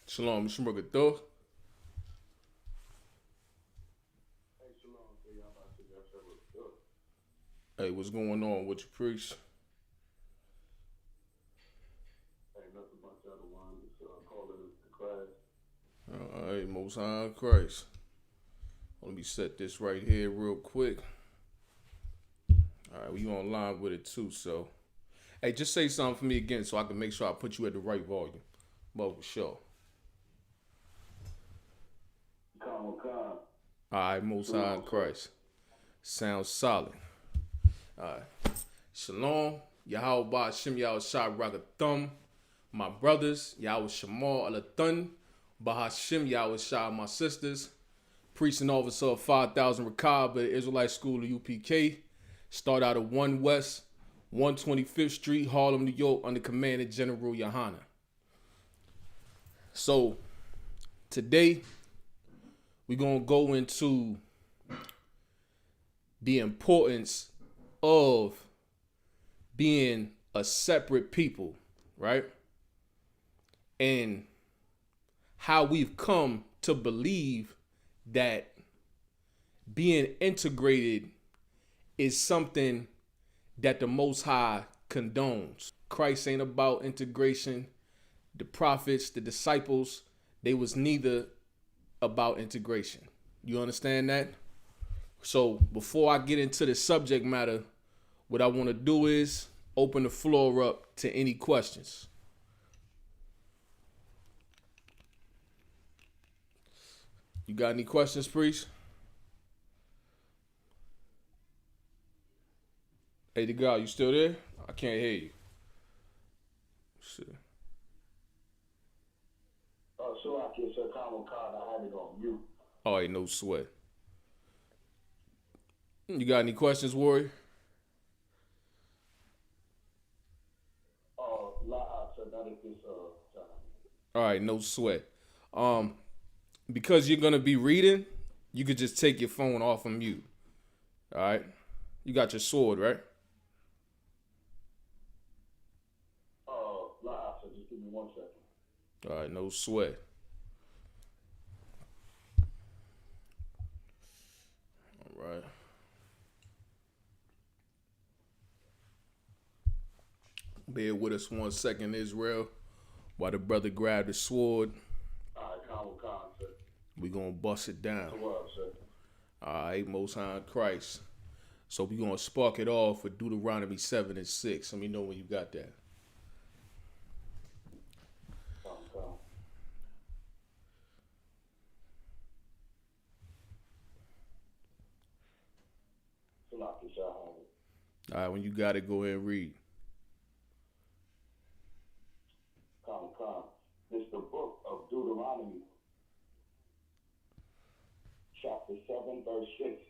Shalom, Shmurgadoh. Hey, what's going on with your priest? Hey, nothing much other one. Just calling it the class. All right, Most High in Christ. Let me set this right here real quick. All right, we online with it too, so. Hey, just say something for me again so I can make sure I put you at the right volume. But for sure. Come. All right, Most High in Christ. Sounds solid. All right. Shalom. Yahweh Ba'ashem Yahweh Shai Ragathum. My brothers, Yahweh Shamal Alathun. Bahashem Yahweh Shai, my sisters. Priest and officer of 5,000 Rakab at the Israelite School of UPK. Start out of 1 West, 125th Street, Harlem, New York, under command of General Yohana. So, today, we're going to go into the importance of being a separate people, right? And how we've come to believe that being integrated is something that the Most High condones. Christ ain't about integration. The prophets, the disciples, they was neither about integration. You understand that? So before I get into the subject matter, what I want to do is open the floor up to any questions. You got any questions, priest? Hey, the guy, you still there? I can't hear you. Shit. So I can say common card. I had it on mute. All right, no sweat. You got any questions, Warrior? So that is this time. All right, no sweat. Because you're gonna be reading, you could just take your phone off of mute. All right, you got your sword, right? So just give me 1 second. All right, no sweat. All right. Bear with us 1 second, Israel, while the brother grabbed the sword. All right, common card, sir. We gonna bust it down. What up, sir? All right, Most High in Christ. So we gonna spark it off with Deuteronomy 7 and 6. Let me know when you got that. Common. Salaki Shah. All right, when you got it, go ahead and read. Common. This is the book of Deuteronomy, chapter 7, verse 6.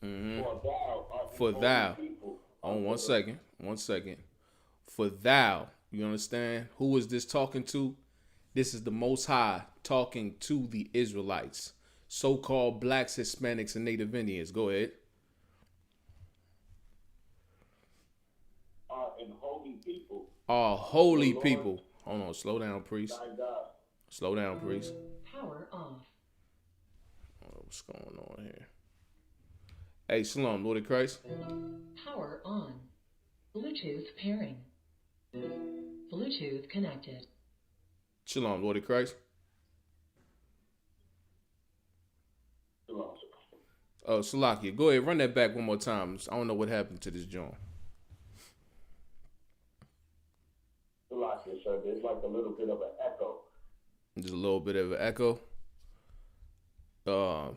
Mm-hmm. For thou art For the thou. only people. Oh, 1 second. 1 second. For thou, you understand? Who is this talking to? This is the Most High talking to the Israelites, so-called blacks, Hispanics, and Native Indians. Go ahead. Are an holy people. Are holy people. Hold on, slow down, priest. Thy God. Slow down, priest. Power off. Oh, what's going on here? Hey, Shalom, Lord of Christ. Power on. Bluetooth pairing. Bluetooth connected. Shalom, Lord of Christ. Oh, Salakia, go ahead, run that back 1 more time. I don't know what happened to this joint. So there's like a little bit of an echo. Just a little bit of an echo. Come.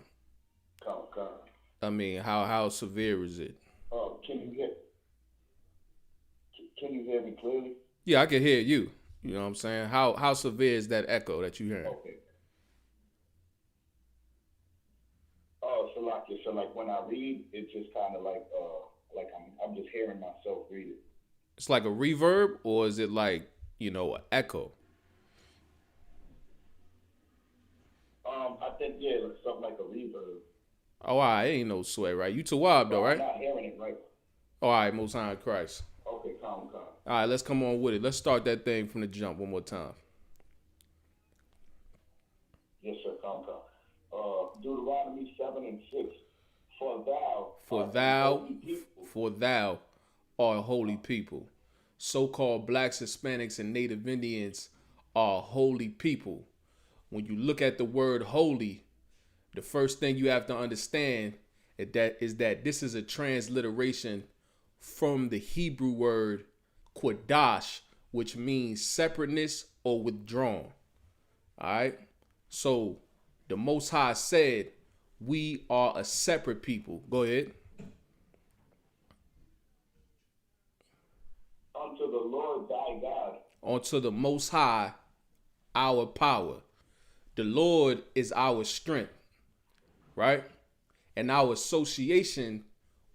I mean, how severe is it? Can you hear me clearly? Yeah, I can hear you. You know what I'm saying? How severe is that echo that you hearing? Okay. So like when I read, it's just kind of like I'm just hearing myself read it. It's like a reverb, or is it like, an echo? I think like something like a reverb. Oh, all right, ain't no sweat, right? You Tawab though, right? I'm not hearing it right. All right, Most High in Christ. Okay, calm. All right, let's come on with it. Let's start that thing from the jump one more time. Yes, sir. Come. Deuteronomy 7:6. For thou For art a thou, holy people. for thou art a holy people. So-called blacks, Hispanics, and Native Indians are holy people. When you look at the word holy, the first thing you have to understand is that this is a transliteration from the Hebrew word quadash, which means separateness or withdrawn. All right. So the Most High said, we are a separate people. Go ahead. Unto the Lord thy God. Unto the Most High, our power. The Lord is our strength, right? And our association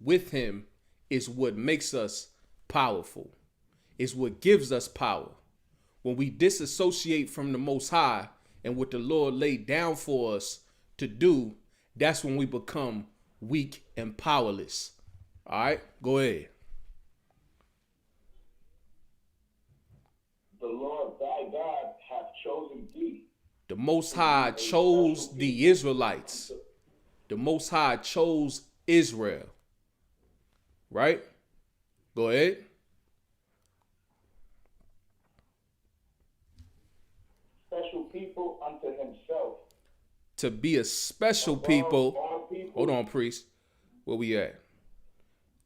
with him is what makes us powerful. It's what gives us power. When we disassociate from the Most High and what the Lord laid down for us to do, that's when we become weak and powerless. All right, go ahead. The Lord thy God hath chosen thee. The Most High chose the Israelites. The Most High chose Israel. Right? Go ahead. Special people unto himself. To be a special people. Hold on, priest. Where we at?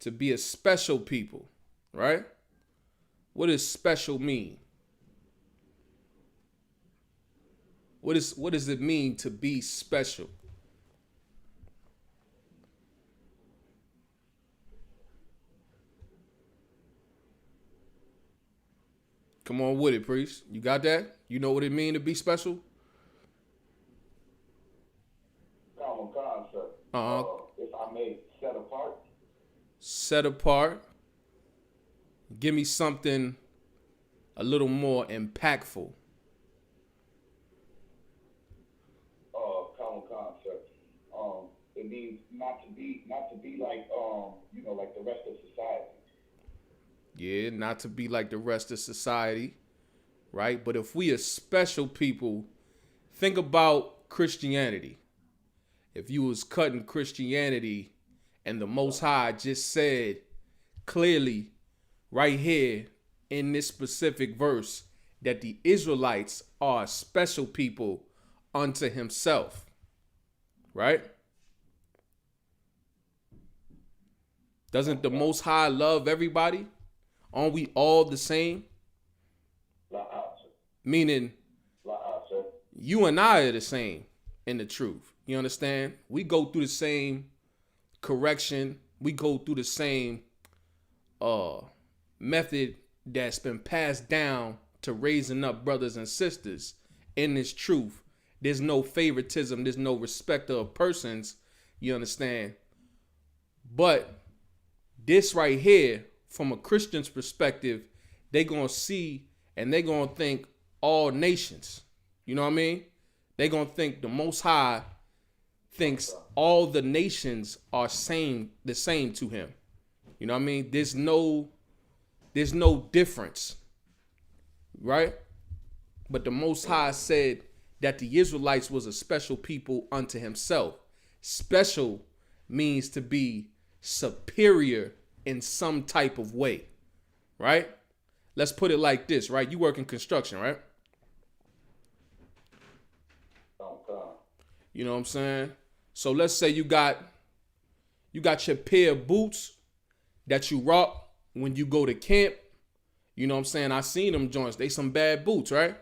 To be a special people. Right? What does special mean? What does it mean to be special? Come on with it, priest. You got that? You know what it mean to be special? Common concept. If I may, set apart. Set apart. Give me something a little more impactful. Common concept. It means not to be like like the rest of society. Yeah, not to be like the rest of society, right? But if we are special people, think about Christianity. If you was cutting Christianity and the Most High just said clearly right here in this specific verse that the Israelites are a special people unto himself, right? Doesn't the Most High love everybody? Aren't we all the same? Meaning, you and I are the same in the truth. You understand? We go through the same correction. We go through the same method that's been passed down to raising up brothers and sisters in this truth. There's no favoritism. There's no respect of persons. You understand? But this right here, from a Christian's perspective, they gonna see and they gonna think all nations. You know what I mean? They gonna think the Most High thinks all the nations are the same to him. You know what I mean? There's no difference, right? But the Most High said that the Israelites was a special people unto himself. Special means to be superior in some type of way, right? Let's put it like this, right? You work in construction, right? You know what I'm saying? So let's say you got your pair of boots that you rock when you go to camp. You know what I'm saying? I seen them joints. They some bad boots, right?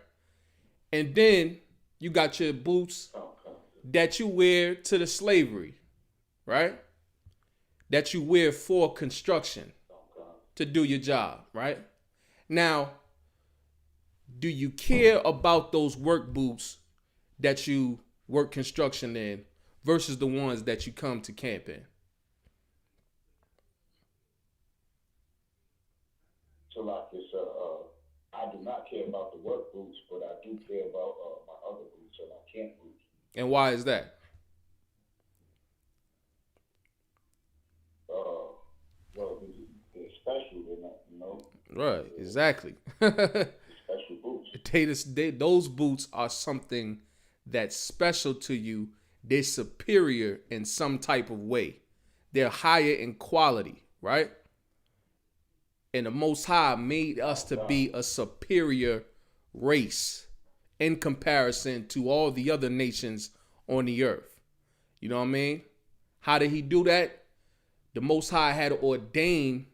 And then you got your boots that you wear to the slavery, right? That you wear for construction to do your job, right? Now, do you care about those work boots that you work construction in versus the ones that you come to camp in? So like this, I do not care about the work boots, but I do care about my other boots or my camp boots. And why is that? Well, they're special, they're not, Right, exactly. Special boots. Those boots are something that's special to you. They're superior in some type of way. They're higher in quality, right? And the Most High made us to be a superior race in comparison to all the other nations on the earth. You know what I mean? How did he do that? The Most High had ordained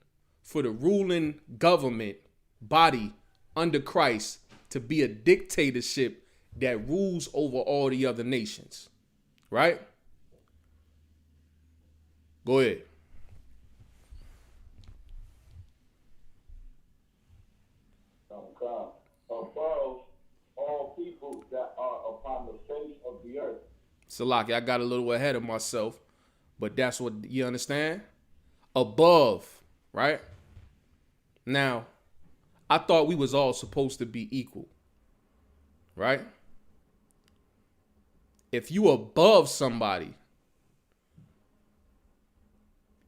for the ruling government body under Christ to be a dictatorship that rules over all the other nations. Right? Go ahead. Above all people that are upon the face of the earth. Salaki, I got a little ahead of myself, but that's what you understand? Above, right? Now, I thought we was all supposed to be equal, right? If you above somebody,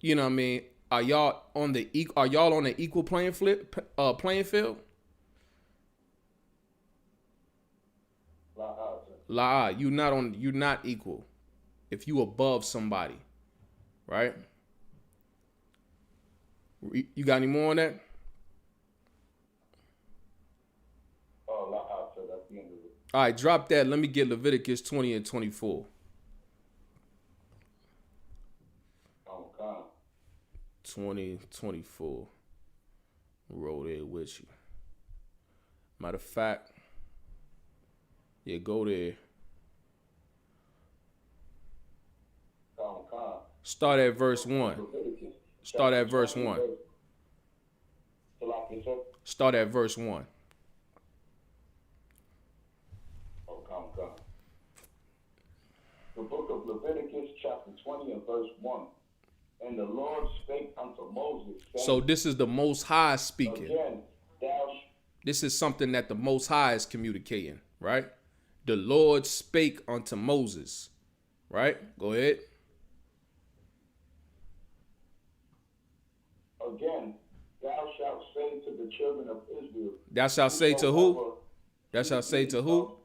you know what I mean? Are y'all on the equal playing field? La, you're not equal. If you above somebody, right? You got any more on that? That's the end of it. All right, drop that. Let me get Leviticus 20 and 24. 20, 24. Rhode with you. Matter of fact, yeah, go there. Start at verse 1. Start at verse 1. Start at verse 1. The book of Leviticus, chapter 20 and verse 1. And the Lord spake unto Moses, saying, so this is the Most High speaking. Again, this is something that the Most High is communicating, right? The Lord spake unto Moses, right? Go ahead. Again, thou shalt say to the children of Israel. Thou shalt say to who? Thou shalt say to who?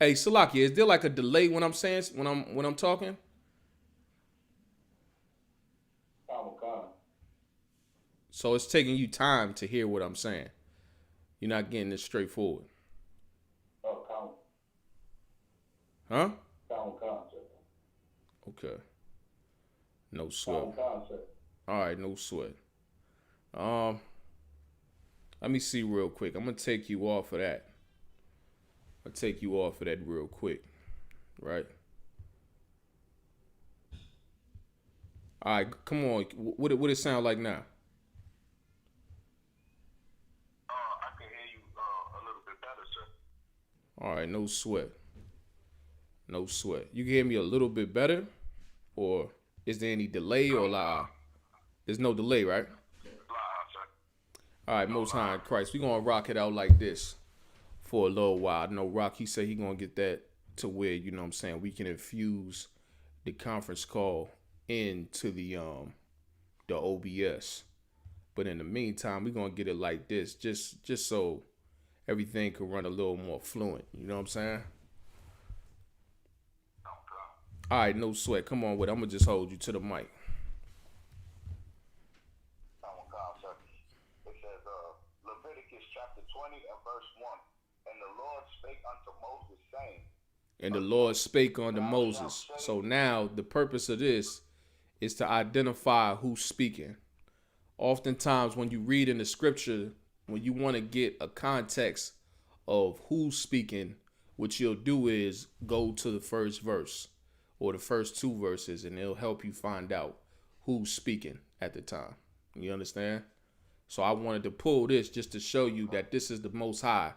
Hey, Salaki, is there like a delay when I'm saying when I'm talking? So it's taking you time to hear what I'm saying. You're not getting it straightforward. Huh? Okay. No sweat. All right, no sweat. Let me see real quick. I'm gonna take you off of that. I'll take you off of that real quick, right? All right, come on. What it sound like now? I can hear you a little bit better, sir. All right, no sweat. No sweat. You can hear me a little bit better, or is there any delay or la? There's no delay, right? All right, Most High in Christ. We're going to rock it out like this for a little while. No, Rock, he said he going to get that to where, you know what I'm saying, we can infuse the conference call into the OBS. But in the meantime, we're going to get it like this just so everything can run a little more fluent. You know what I'm saying? All right, no sweat. Come on with it. I'm going to just hold you to the mic. It says, Leviticus chapter 20 and verse 1. And the Lord spake unto Moses, saying. And the Lord spake unto Moses. So now the purpose of this is to identify who's speaking. Oftentimes when you read in the scripture, when you want to get a context of who's speaking, what you'll do is go to the first verse or the first two verses, and it'll help you find out who's speaking at the time. You understand? So I wanted to pull this just to show you that this is the Most High,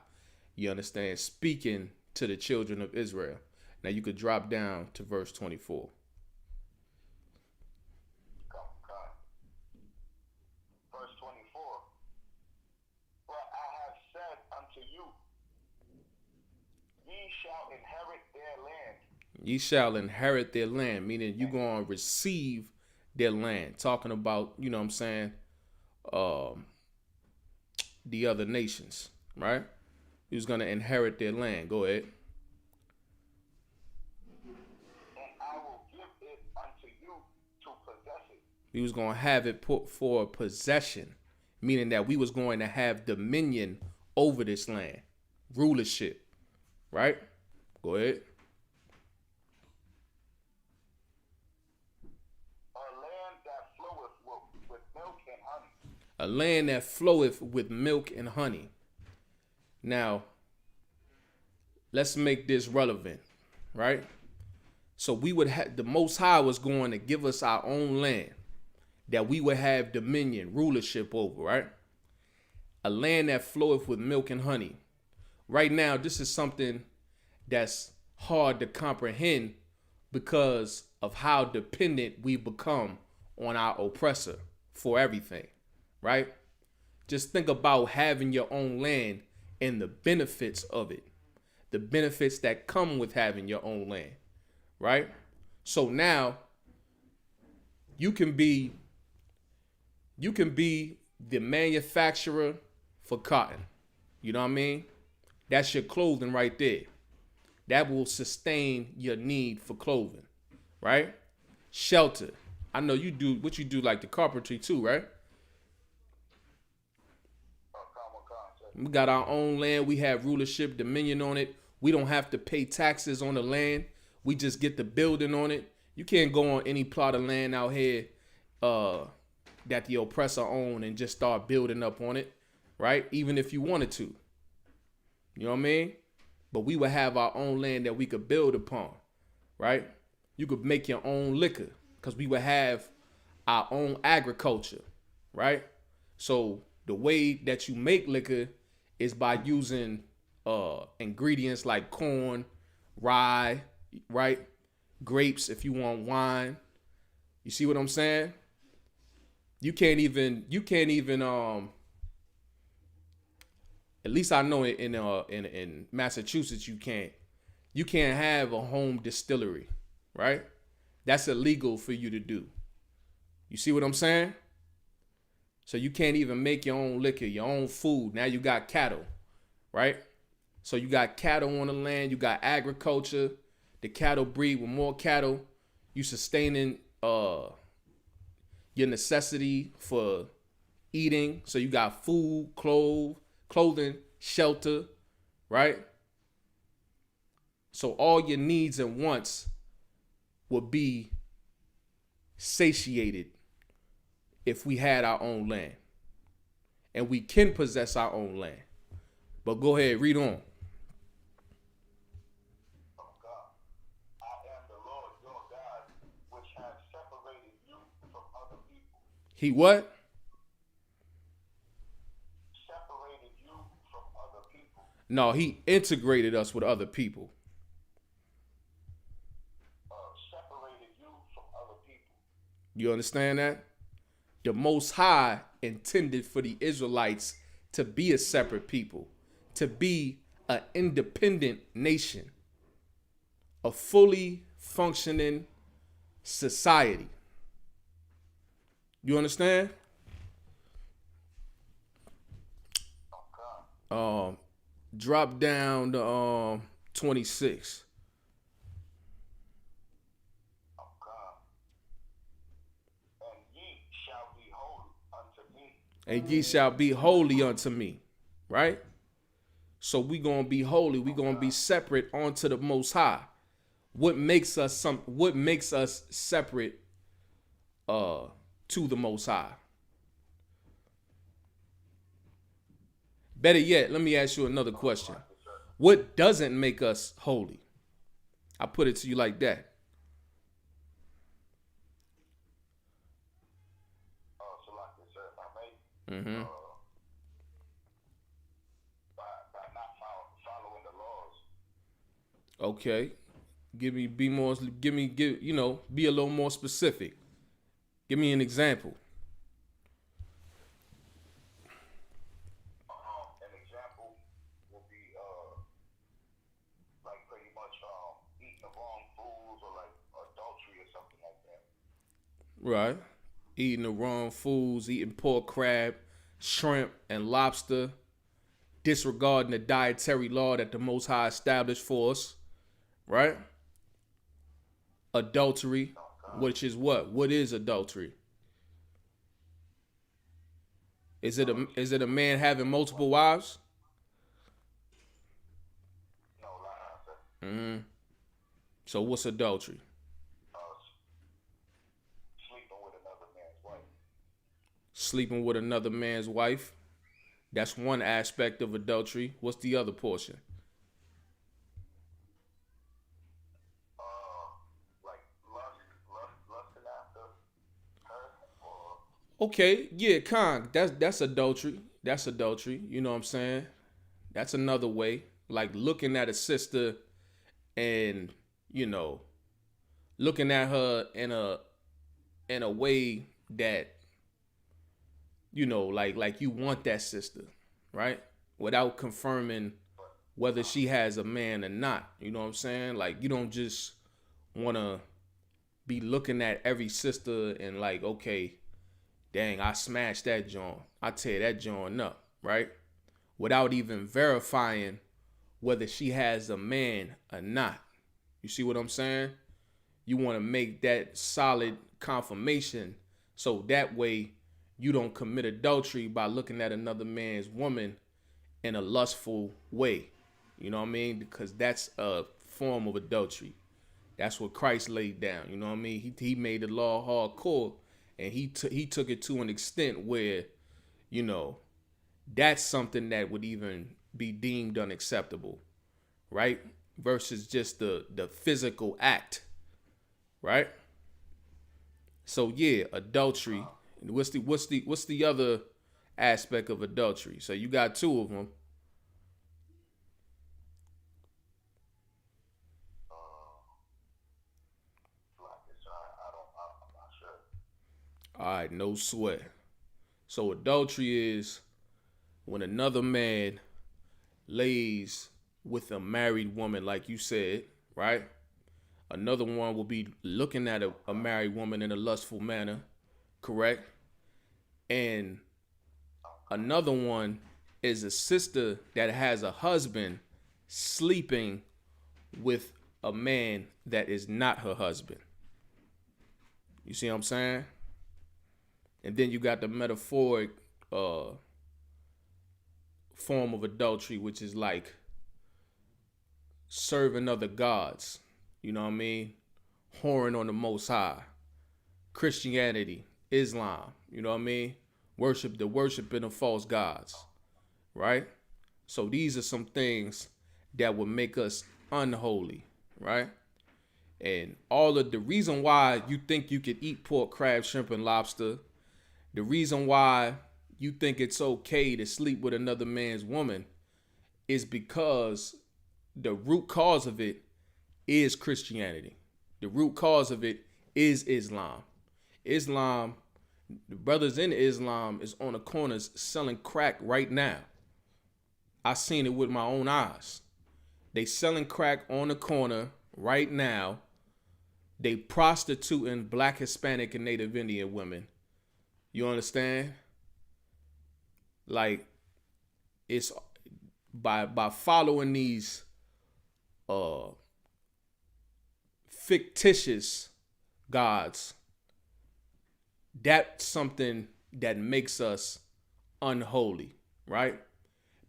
you understand, speaking to the children of Israel. Now you could drop down to verse 24. Verse 24. But I have said unto you, ye shall inherit their land. Ye shall inherit their land, meaning you're going to receive their land. Talking about, you know what I'm saying, um, the other nations, right? He was going to inherit their land. Go ahead. And I will give it unto you to possess it. We was going to have it put for possession, meaning that we was going to have dominion over this land, rulership, right? Go ahead. A land that floweth with milk and honey. A land that floweth with milk and honey. Now, let's make this relevant, right? So we would have, the Most High was going to give us our own land that we would have dominion, rulership over, right? A land that floweth with milk and honey. Right now, this is something that's hard to comprehend because of how dependent we become on our oppressor for everything, right? Just think about having your own land and the benefits of it, the benefits that come with having your own land, right? So now you can be the manufacturer for cotton. You know what I mean? That's your clothing right there. That will sustain your need for clothing, right? Shelter. I know you do what you do, like the carpentry too, right? We got our own land. We have rulership, dominion on it. We don't have to pay taxes on the land. We just get the building on it. You can't go on any plot of land out here that the oppressor own and just start building up on it, right? Even if you wanted to. You know what I mean? But we would have our own land that we could build upon, right? You could make your own liquor because we would have our own agriculture, right? So the way that you make liquor is by using ingredients like corn, rye, right? Grapes if you want wine. You see what I'm saying? You can't even at least I know in Massachusetts you can't have a home distillery, right? That's illegal for you to do. You see what I'm saying? So you can't even make your own liquor, your own food. Now you got cattle, right? So you got cattle on the land, you got agriculture, the cattle breed with more cattle, you sustaining your necessity for eating. So you got food, clothing, shelter, right? So all your needs and wants would be satiated if we had our own land. And we can possess our own land. But go ahead, read on. Oh God, I am the Lord your God, which has separated you from other people. He what? Separated you from other people. No, he integrated us with other people. Separated you from other people. You understand that? The Most High intended for the Israelites to be a separate people, to be an independent nation, a fully functioning society. You understand? Drop down to 26. And ye shall be holy unto me, right? So we gonna be holy. We gonna be separate unto the Most High. What makes us separate to the Most High? Better yet, let me ask you another question. What doesn't make us holy? I put it to you like that. Mm-hmm. By not following the laws. Okay. Be a little more specific. Give me an example. An example would be like pretty much eating the wrong foods or like adultery or something like that. Right. eating the wrong foods, eating pork, crab, shrimp, and lobster, disregarding the dietary law that the Most High established for us, right? Adultery, which is what? What is adultery? Is it a man having multiple wives? No, lie. Mm-hmm. So what's adultery? Sleeping with another man's wife. Sleeping with another man's wife. That's one aspect of adultery. What's the other portion? Like lusting after her, or Okay, yeah, that's adultery. That's adultery. You know what I'm saying? That's another way. Like looking at a sister and, looking at her in a way that, like you want that sister, right? Without confirming whether she has a man or not. You know what I'm saying? Like you don't just wanna be looking at every sister and like, okay, dang, I smashed that joint. I tear that joint up, right? Without even verifying whether she has a man or not. You see what I'm saying? You want to make that solid confirmation so that way you don't commit adultery by looking at another man's woman in a lustful way. You know what I mean? Because that's a form of adultery. That's what Christ laid down. You know what I mean? He made the law hardcore, and he took it to an extent where, that's something that would even be deemed unacceptable, right? Versus just the physical act, right? So yeah, adultery. What's the other aspect of adultery? So you got two of them. I'm not sure. All right, no sweat. So adultery is when another man lays with a married woman, like you said, right? Another one will be looking at a married woman in a lustful manner, correct? And another one is a sister that has a husband sleeping with a man that is not her husband. You see what I'm saying? And then you got the metaphoric form of adultery, which is like serving other gods. You know what I mean? Whoring on the Most High. Christianity, Islam. You know what I mean? Worshiping of false gods. Right? So these are some things that would make us unholy. Right? And all of the reason why you think you could eat pork, crab, shrimp, and lobster, the reason why you think it's okay to sleep with another man's woman is because the root cause of it is Christianity. The root cause of it is Islam. Islam, the brothers in Islam is on the corners selling crack right now. I seen it with my own eyes. They selling crack on the corner right now. They prostituting Black, Hispanic, and Native Indian women. You understand? Like, it's by following these fictitious gods, that's something that makes us unholy, right?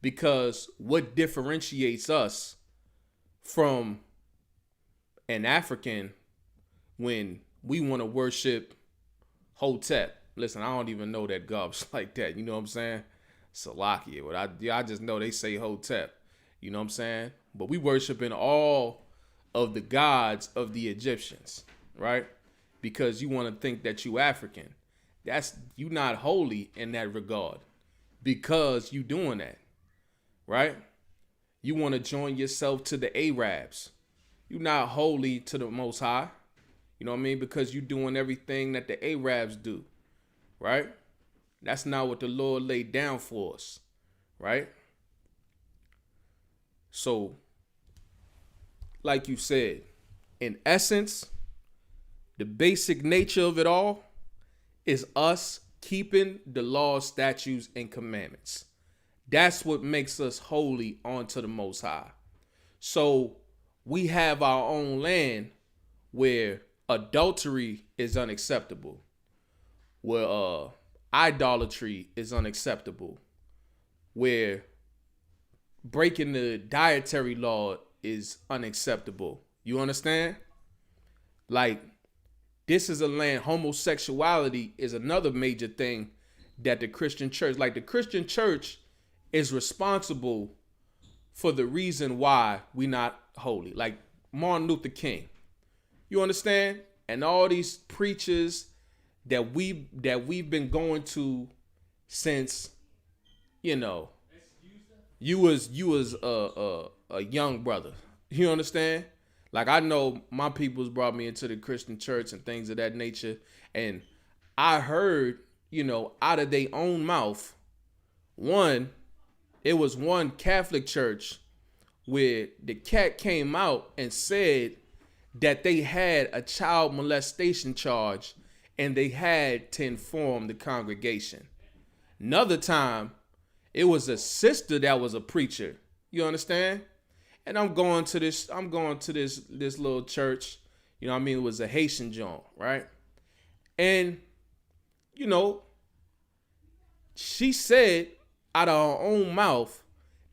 Because what differentiates us from an African when we want to worship Hotep? Listen, I don't even know that gobs like that. You know what I'm saying? Salakia, but I just know they say Hotep. You know what I'm saying? But we worshiping all of the gods of the Egyptians, right? Because you want to think that you African. You not holy in that regard because you doing that, right? You want to join yourself to the Arabs. You not holy to the Most High. You know what I mean? Because you doing everything that the Arabs do, right? That's not what the Lord laid down for us, right? So, like you said, in essence, the basic nature of it all is us keeping the laws, statutes, and commandments. That's what makes us holy unto the Most High. So we have our own land where adultery is unacceptable, where idolatry is unacceptable, where breaking the dietary law is unacceptable. You understand? Like, this is a land, homosexuality is another major thing that the Christian church, like the Christian church is responsible for the reason why we not holy. Like Martin Luther King. You understand? And all these preachers that we've been going to since, you know, you was a young brother. You understand? Like, I know my people's brought me into the Christian church and things of that nature. And I heard, you know, out of their own mouth, it was one Catholic church where the cat came out and said that they had a child molestation charge and they had to inform the congregation. Another time, it was a sister that was a preacher. You understand? And I'm going to this little church. You know what I mean? It was a Haitian joint, right? And, you know, she said out of her own mouth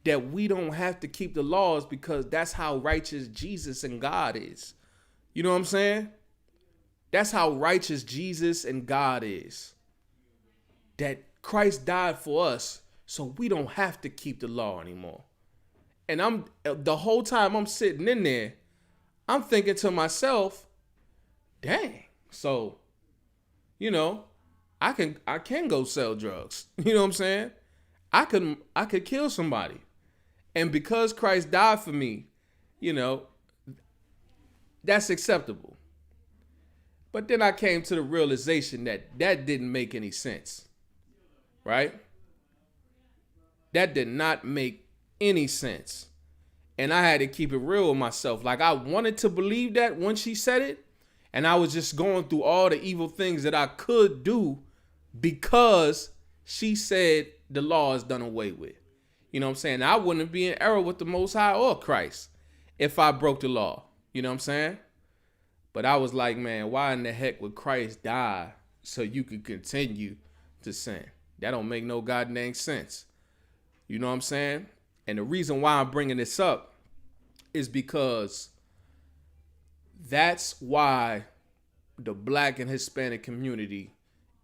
that we don't have to keep the laws because that's how righteous Jesus and God is. You know what I'm saying? That's how righteous Jesus and God is. That Christ died for us, so we don't have to keep the law anymore. And the whole time I'm sitting in there, I'm thinking to myself, dang, so, you know, I can go sell drugs. You know what I'm saying? I could kill somebody. And because Christ died for me, you know, that's acceptable. But then I came to the realization that didn't make any sense. Right? That did not make any sense. And I had to keep it real with myself. Like, I wanted to believe that when she said it, and I was just going through all the evil things that I could do because she said the law is done away with. You know what I'm saying? I wouldn't be in error with the Most High or Christ if I broke the law. You know what I'm saying? But I was like, man, why in the heck would Christ die so you could continue to sin? That don't make no goddamn sense. You know what I'm saying? And the reason why I'm bringing this up is because that's why the Black and Hispanic community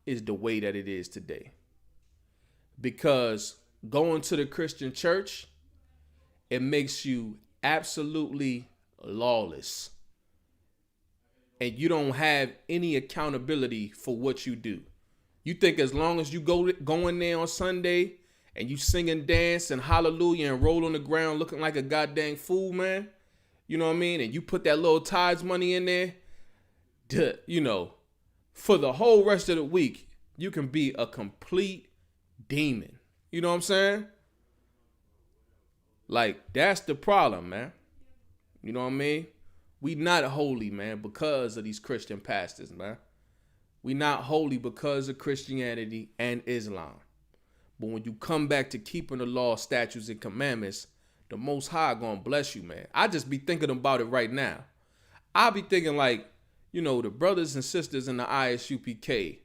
is the way that it is today. Because going to the Christian church, it makes you absolutely lawless. And you don't have any accountability for what you do. You think as long as you go in there on Sunday and you sing and dance and hallelujah and roll on the ground looking like a goddamn fool, man, you know what I mean? And you put that little tithes money in there, you know, for the whole rest of the week, you can be a complete demon. You know what I'm saying? Like, that's the problem, man. You know what I mean? We not holy, man, because of these Christian pastors, man. We not holy because of Christianity and Islam. But when you come back to keeping the law, statutes, and commandments, the Most High gonna bless you, man. I just be thinking about it right now. I be thinking like, you know, the brothers and sisters in the Isupk,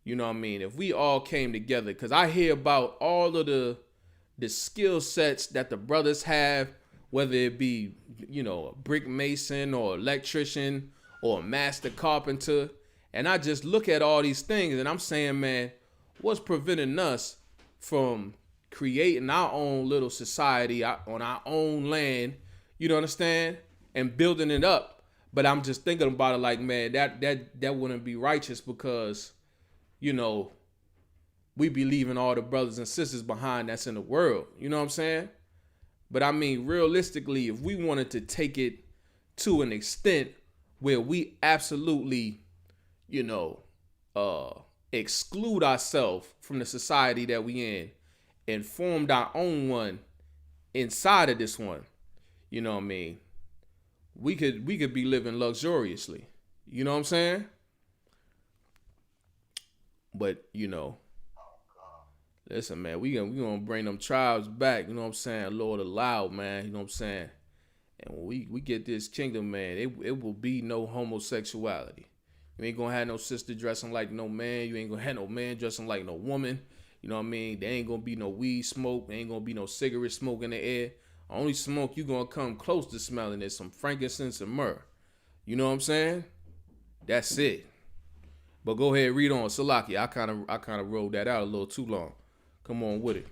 you know what I mean? If we all came together, because I hear about all of the skill sets that the brothers have, whether it be, you know, a brick mason or electrician or a master carpenter. And I just look at all these things and I'm saying, man, what's preventing us from creating our own little society on our own land, you know, understand? And building it up. But I'm just thinking about it like, man, that wouldn't be righteous because, you know, we be leaving all the brothers and sisters behind that's in the world. You know what I'm saying? But I mean, realistically, if we wanted to take it to an extent where we absolutely, you know, exclude ourselves from the society that we in and formed our own one inside of this one, you know what I mean? We could be living luxuriously. You know what I'm saying? But listen, man, we gonna bring them tribes back. You know what I'm saying? Lord allow, man. You know what I'm saying? And when we get this kingdom, man, it will be no homosexuality. You ain't gonna have no sister dressing like no man. You ain't gonna have no man dressing like no woman. You know what I mean? There ain't gonna be no weed smoke. There ain't gonna be no cigarette smoke in the air. Only smoke you gonna come close to smelling is some frankincense and myrrh. You know what I'm saying? That's it. But go ahead, read on. Salaki, I kind of rolled that out a little too long. Come on with it.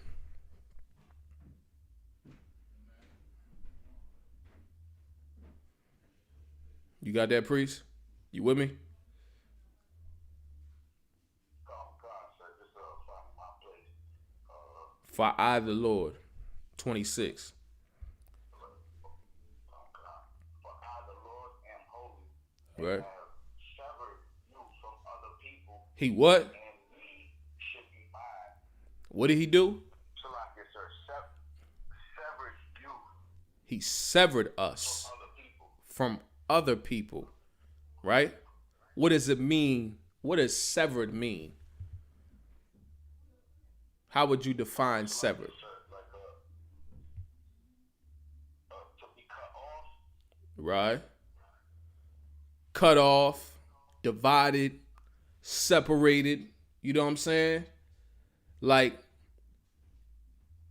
You got that, priest? You with me? For I, the Lord, 26. For I, the Lord, am holy, and Right. have severed you from other people, He what? and ye should be mine. What did he do? So like this, sir, severed you He severed us from other people. from other people. Right? What does it mean? What does severed mean? How would you define severed? Sir, like to be cut off. Right? Cut off, divided, separated. You know what I'm saying? Like,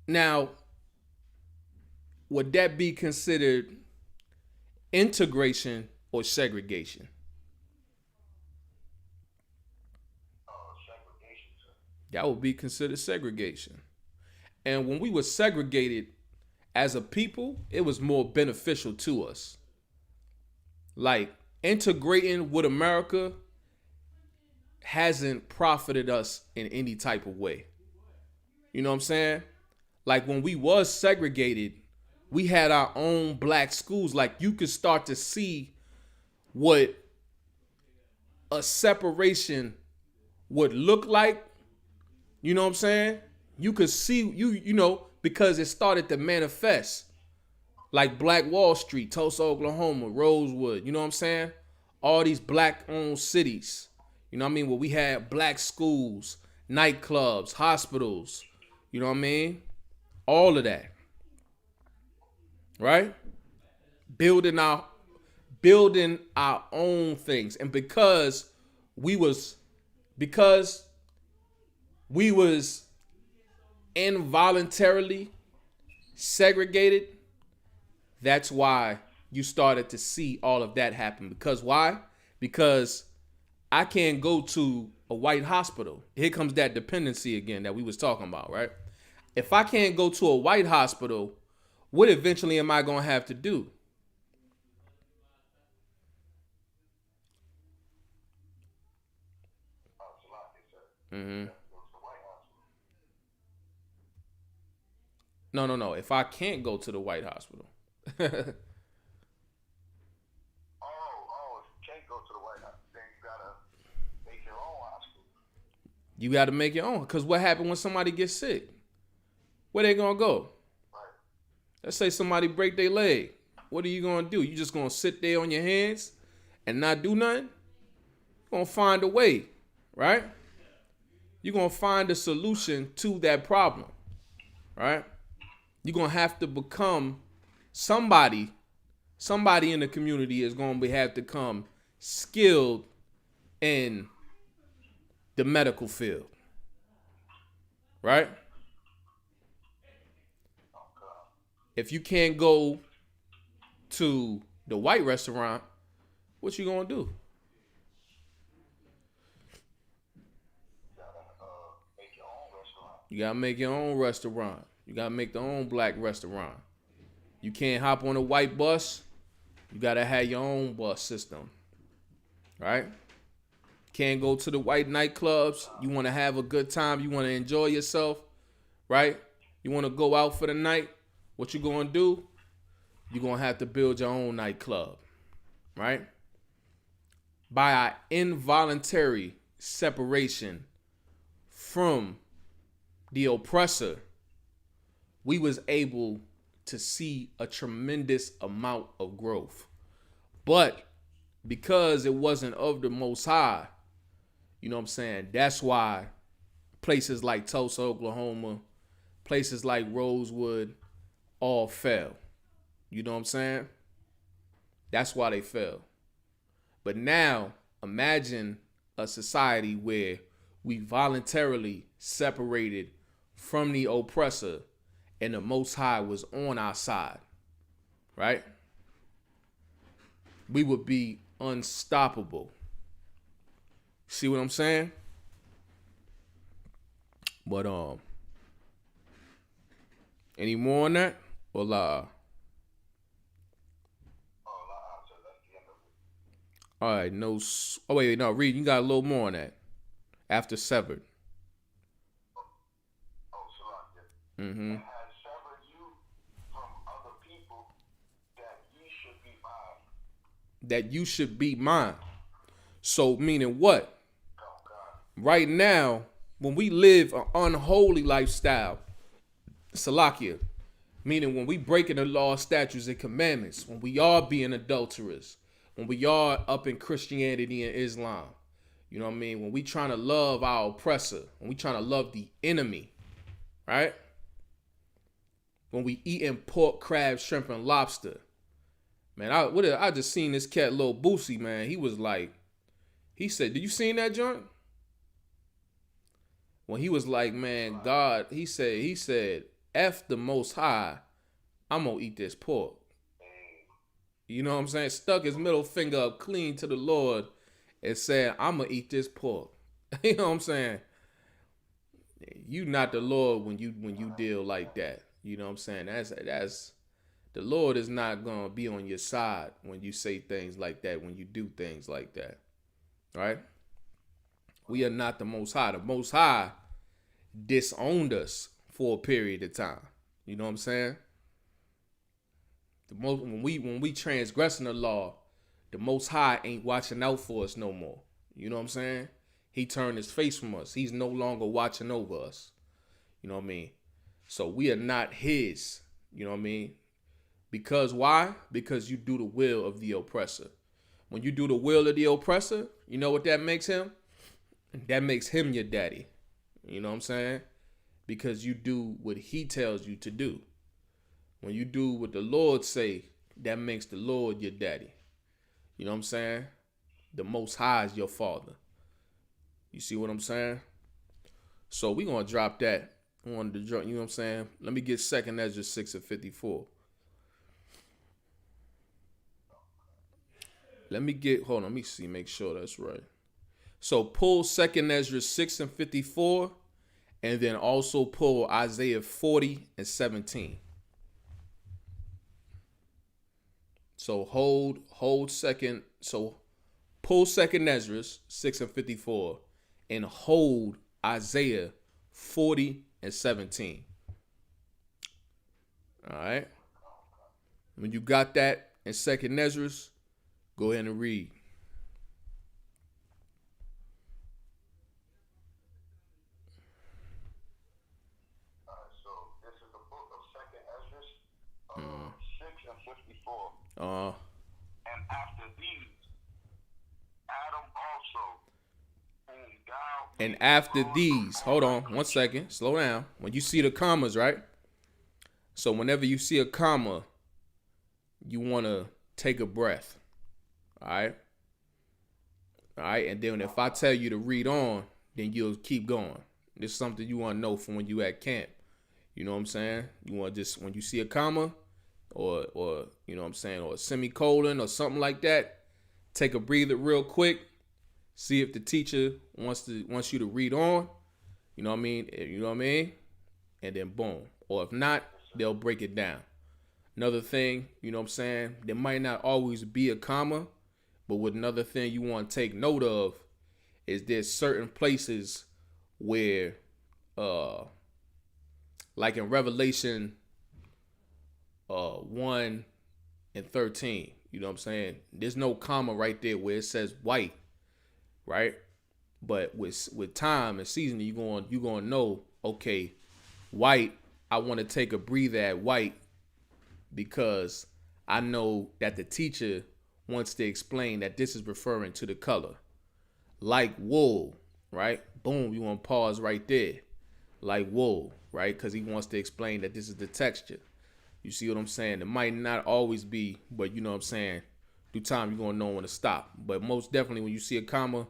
now, would that be considered integration or segregation? Segregation, sir. That would be considered segregation. And when we were segregated as a people, it was more beneficial to us. Like, integrating with America hasn't profited us in any type of way. You know what I'm saying? Like, when we was segregated, we had our own black schools. Like, you could start to see what a separation would look like. You know what I'm saying? You could see, because it started to manifest. Like Black Wall Street, Tulsa, Oklahoma, Rosewood, you know what I'm saying? All these black-owned cities, you know what I mean? Where we had black schools, nightclubs, hospitals, you know what I mean? All of that. Right? Building our own things. And because we was involuntarily segregated, that's why you started to see all of that happen. Because why? Because I can't go to a white hospital. Here comes that dependency again that we was talking about, right? If I can't go to a white hospital, what eventually am I going to have to do? Mm-hmm. No. If I can't go to the white hospital. If you can't go to the White House, then you gotta make your own hospital. You got to make your own. Because what happened when somebody gets sick? Where they going to go? Right. Let's say somebody break their leg. What are you going to do? You just going to sit there on your hands and not do nothing? You're going to find a way, right? You're going to find a solution to that problem, right? You're going to have to become somebody in the community is going to have to become skilled in the medical field, right? If you can't go to the white restaurant, what you going to do? Make your own restaurant. You got to make your own restaurant. You got to make the own black restaurant. You can't hop on a white bus. You got to have your own bus system. Right? Can't go to the white nightclubs. You want to have a good time. You want to enjoy yourself. Right? You want to go out for the night. What you going to do? You're going to have to build your own nightclub. Right? By our involuntary separation from the oppressor, we was able to see a tremendous amount of growth. But because it wasn't of the Most High, You know what I'm saying? That's why places like Tulsa, Oklahoma, places like Rosewood all fell. You know what I'm saying? That's why they fell. But now, imagine a society where we voluntarily separated from the oppressor and the Most High was on our side, right? We would be unstoppable. See what I'm saying? But any more on that? Or all right, no. Oh wait, no. Reed, you got a little more on that. After severed. Mm-hmm. And has severed you from other people that ye should be mine. That you should be mine. So meaning what? Oh, God. Right now, when we live an unholy lifestyle, Salakia, meaning when we breaking the law, statutes, and commandments, when we are being adulterers, when we are up in Christianity and Islam, you know what I mean? When we trying to love our oppressor, when we trying to love the enemy, right? When we eating pork, crab, shrimp, and lobster. Man, I just seen this cat, Lil Boosie, man. He was like, he said, did you seen that joint? When he was like, man, God, he said, F the Most High, I'm gonna eat this pork. You know what I'm saying? Stuck his middle finger up clean to the Lord and said, I'm gonna eat this pork. You know what I'm saying? You not the Lord when you deal like that. You know what I'm saying? That's the Lord is not gonna be on your side when you say things like that, when you do things like that. Right? We are not the Most High. The Most High disowned us for a period of time. You know what I'm saying? When we transgressing the law, the Most High ain't watching out for us no more. You know what I'm saying? He turned his face from us. He's no longer watching over us. You know what I mean? So we are not his. You know what I mean? Because why? Because you do the will of the oppressor. When you do the will of the oppressor, you know what that makes him? That makes him your daddy. You know what I'm saying? Because you do what he tells you to do. When you do what the Lord say, that makes the Lord your daddy. You know what I'm saying? The Most High is your father. You see what I'm saying? So we gonna drop that on the, you know what I'm saying? Let me get 2nd Ezra 6 and 54. Let me see, make sure that's right. So pull 2nd Ezra 6 and 54, and then also pull Isaiah 40 and 17. So hold second. So pull 2nd Ezra 6 and 54 and hold Isaiah 40 and 17. All right. When you got that in 2nd Ezra, go ahead and read. So this is the book of 2nd Ezra, 6 and 54. And after these, Adam also, whom thou... And after these, hold on 1 second, slow down. When you see the commas, right? So whenever you see a comma, you want to take a breath. All right? All right, and then if I tell you to read on, then you'll keep going. This is something you want to know from when you at camp. You know what I'm saying? You want to just, when you see a comma or you know what I'm saying, or a semicolon or something like that, take a breather real quick. See if the teacher wants you to read on. You know what I mean? You know what I mean? And then boom. Or if not, they'll break it down. Another thing, you know what I'm saying? There might not always be a comma, but with another thing you want to take note of is there's certain places where, like in Revelation 1 and 13, you know what I'm saying? There's no comma right there where it says white, right? But with time and seasoning, you're gonna know, okay, white, I want to take a breather at white because I know that the teacher wants to explain that this is referring to the color. Like wool, right? Boom, you want to pause right there. Like, whoa, right? Because he wants to explain that this is the texture. You see what I'm saying? It might not always be, but you know what I'm saying? Through time, you're going to know when to stop. But most definitely, when you see a comma,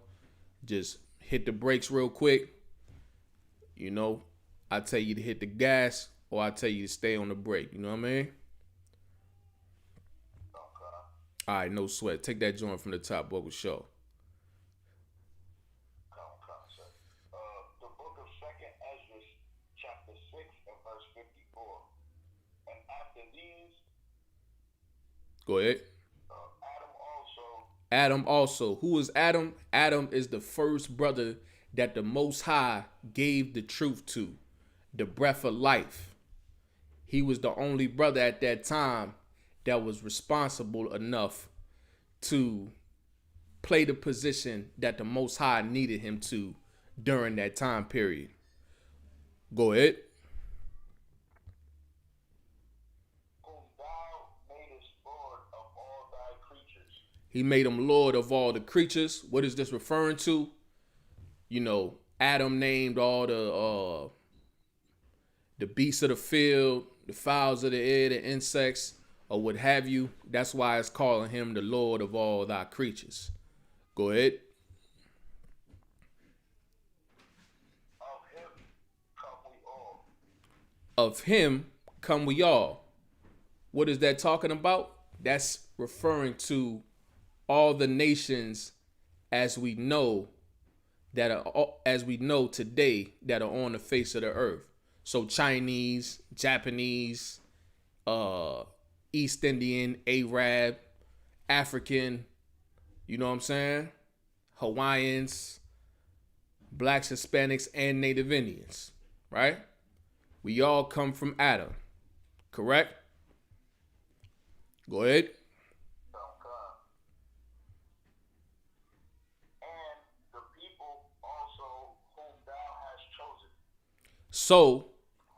just hit the brakes real quick. You know, I tell you to hit the gas, or I tell you to stay on the brake. You know what I mean? All right, no sweat. Take that joint from the top, Bubble Show. The book of Second Ezra, chapter 6 and verse 54. And after these, Go ahead. Adam also. Who is Adam? Adam is the first brother that the Most High gave the truth to, the breath of life. He was the only brother at that time that was responsible enough to play the position that the Most High needed him to during that time period. Go ahead. whom thou madest Lord of all thy creatures. He made him Lord of all the creatures. What is this referring to? You know, Adam named all the beasts of the field, the fowls of the air, the insects, or what have you. That's why it's calling him the Lord of all thy creatures. Go ahead. Of him come we all. Of him come we all. What is that talking about? That's referring to all the nations as we know today that are on the face of the earth. So Chinese, Japanese, East Indian, Arab, African, you know what I'm saying? Hawaiians, blacks, Hispanics, and Native Indians, right? We all come from Adam, correct? Go ahead. And the people also whom thou hast chosen. So,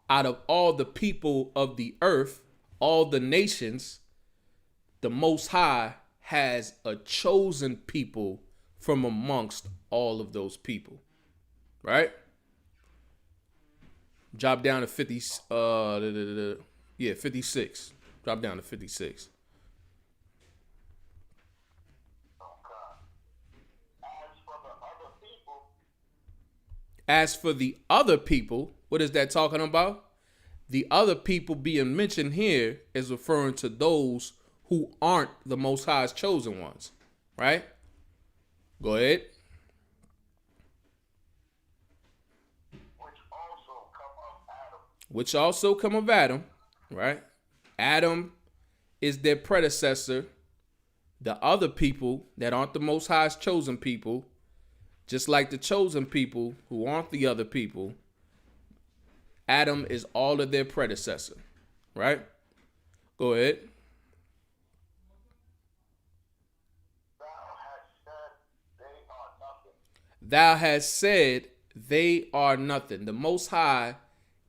out of all the people of the earth, all the nations, the Most High has a chosen people from amongst all of those people, right? Drop down to 56. Drop down to 56. As for the other people, what is that talking about? The other people being mentioned here is referring to those who aren't the Most High's chosen ones, right? Go ahead. Which also come of Adam, right? Adam is their predecessor. The other people that aren't the Most High's chosen people, just like the chosen people who aren't the other people, Adam is all of their predecessor, right? Go ahead. Thou hast said they are nothing. The Most High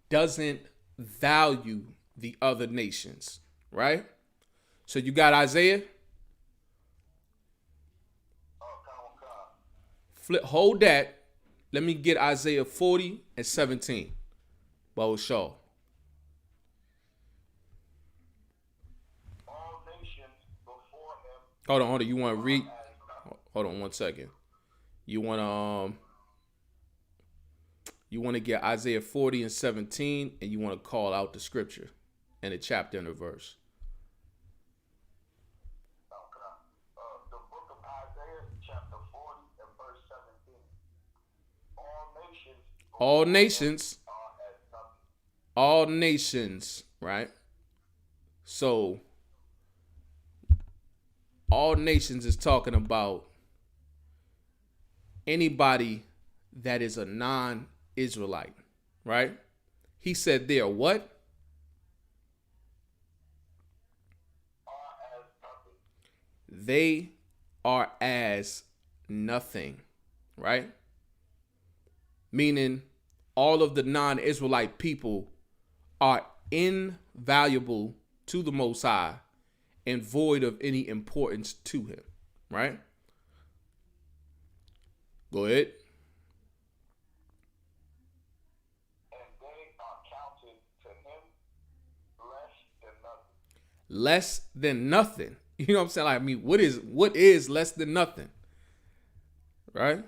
doesn't value the other nations, right? So you got Isaiah. Hold that. Let me get Isaiah 40 and 17. Bo Shaw. All nations before him. Hold on. You want to read? Hold on 1 second. You want to get Isaiah 40 and 17, and you want to call out the scripture and the chapter and the verse. The book of Isaiah, chapter 40 and verse 17. All nations, right? So, all nations is talking about anybody that is a non-Israelite, right? He said they are what? They are as nothing, right? Meaning all of the non-Israelite people are invaluable to the Most High and void of any importance to him, right? Go ahead. less than nothing. You know what I'm saying? Like, I mean, what is less than nothing? Right?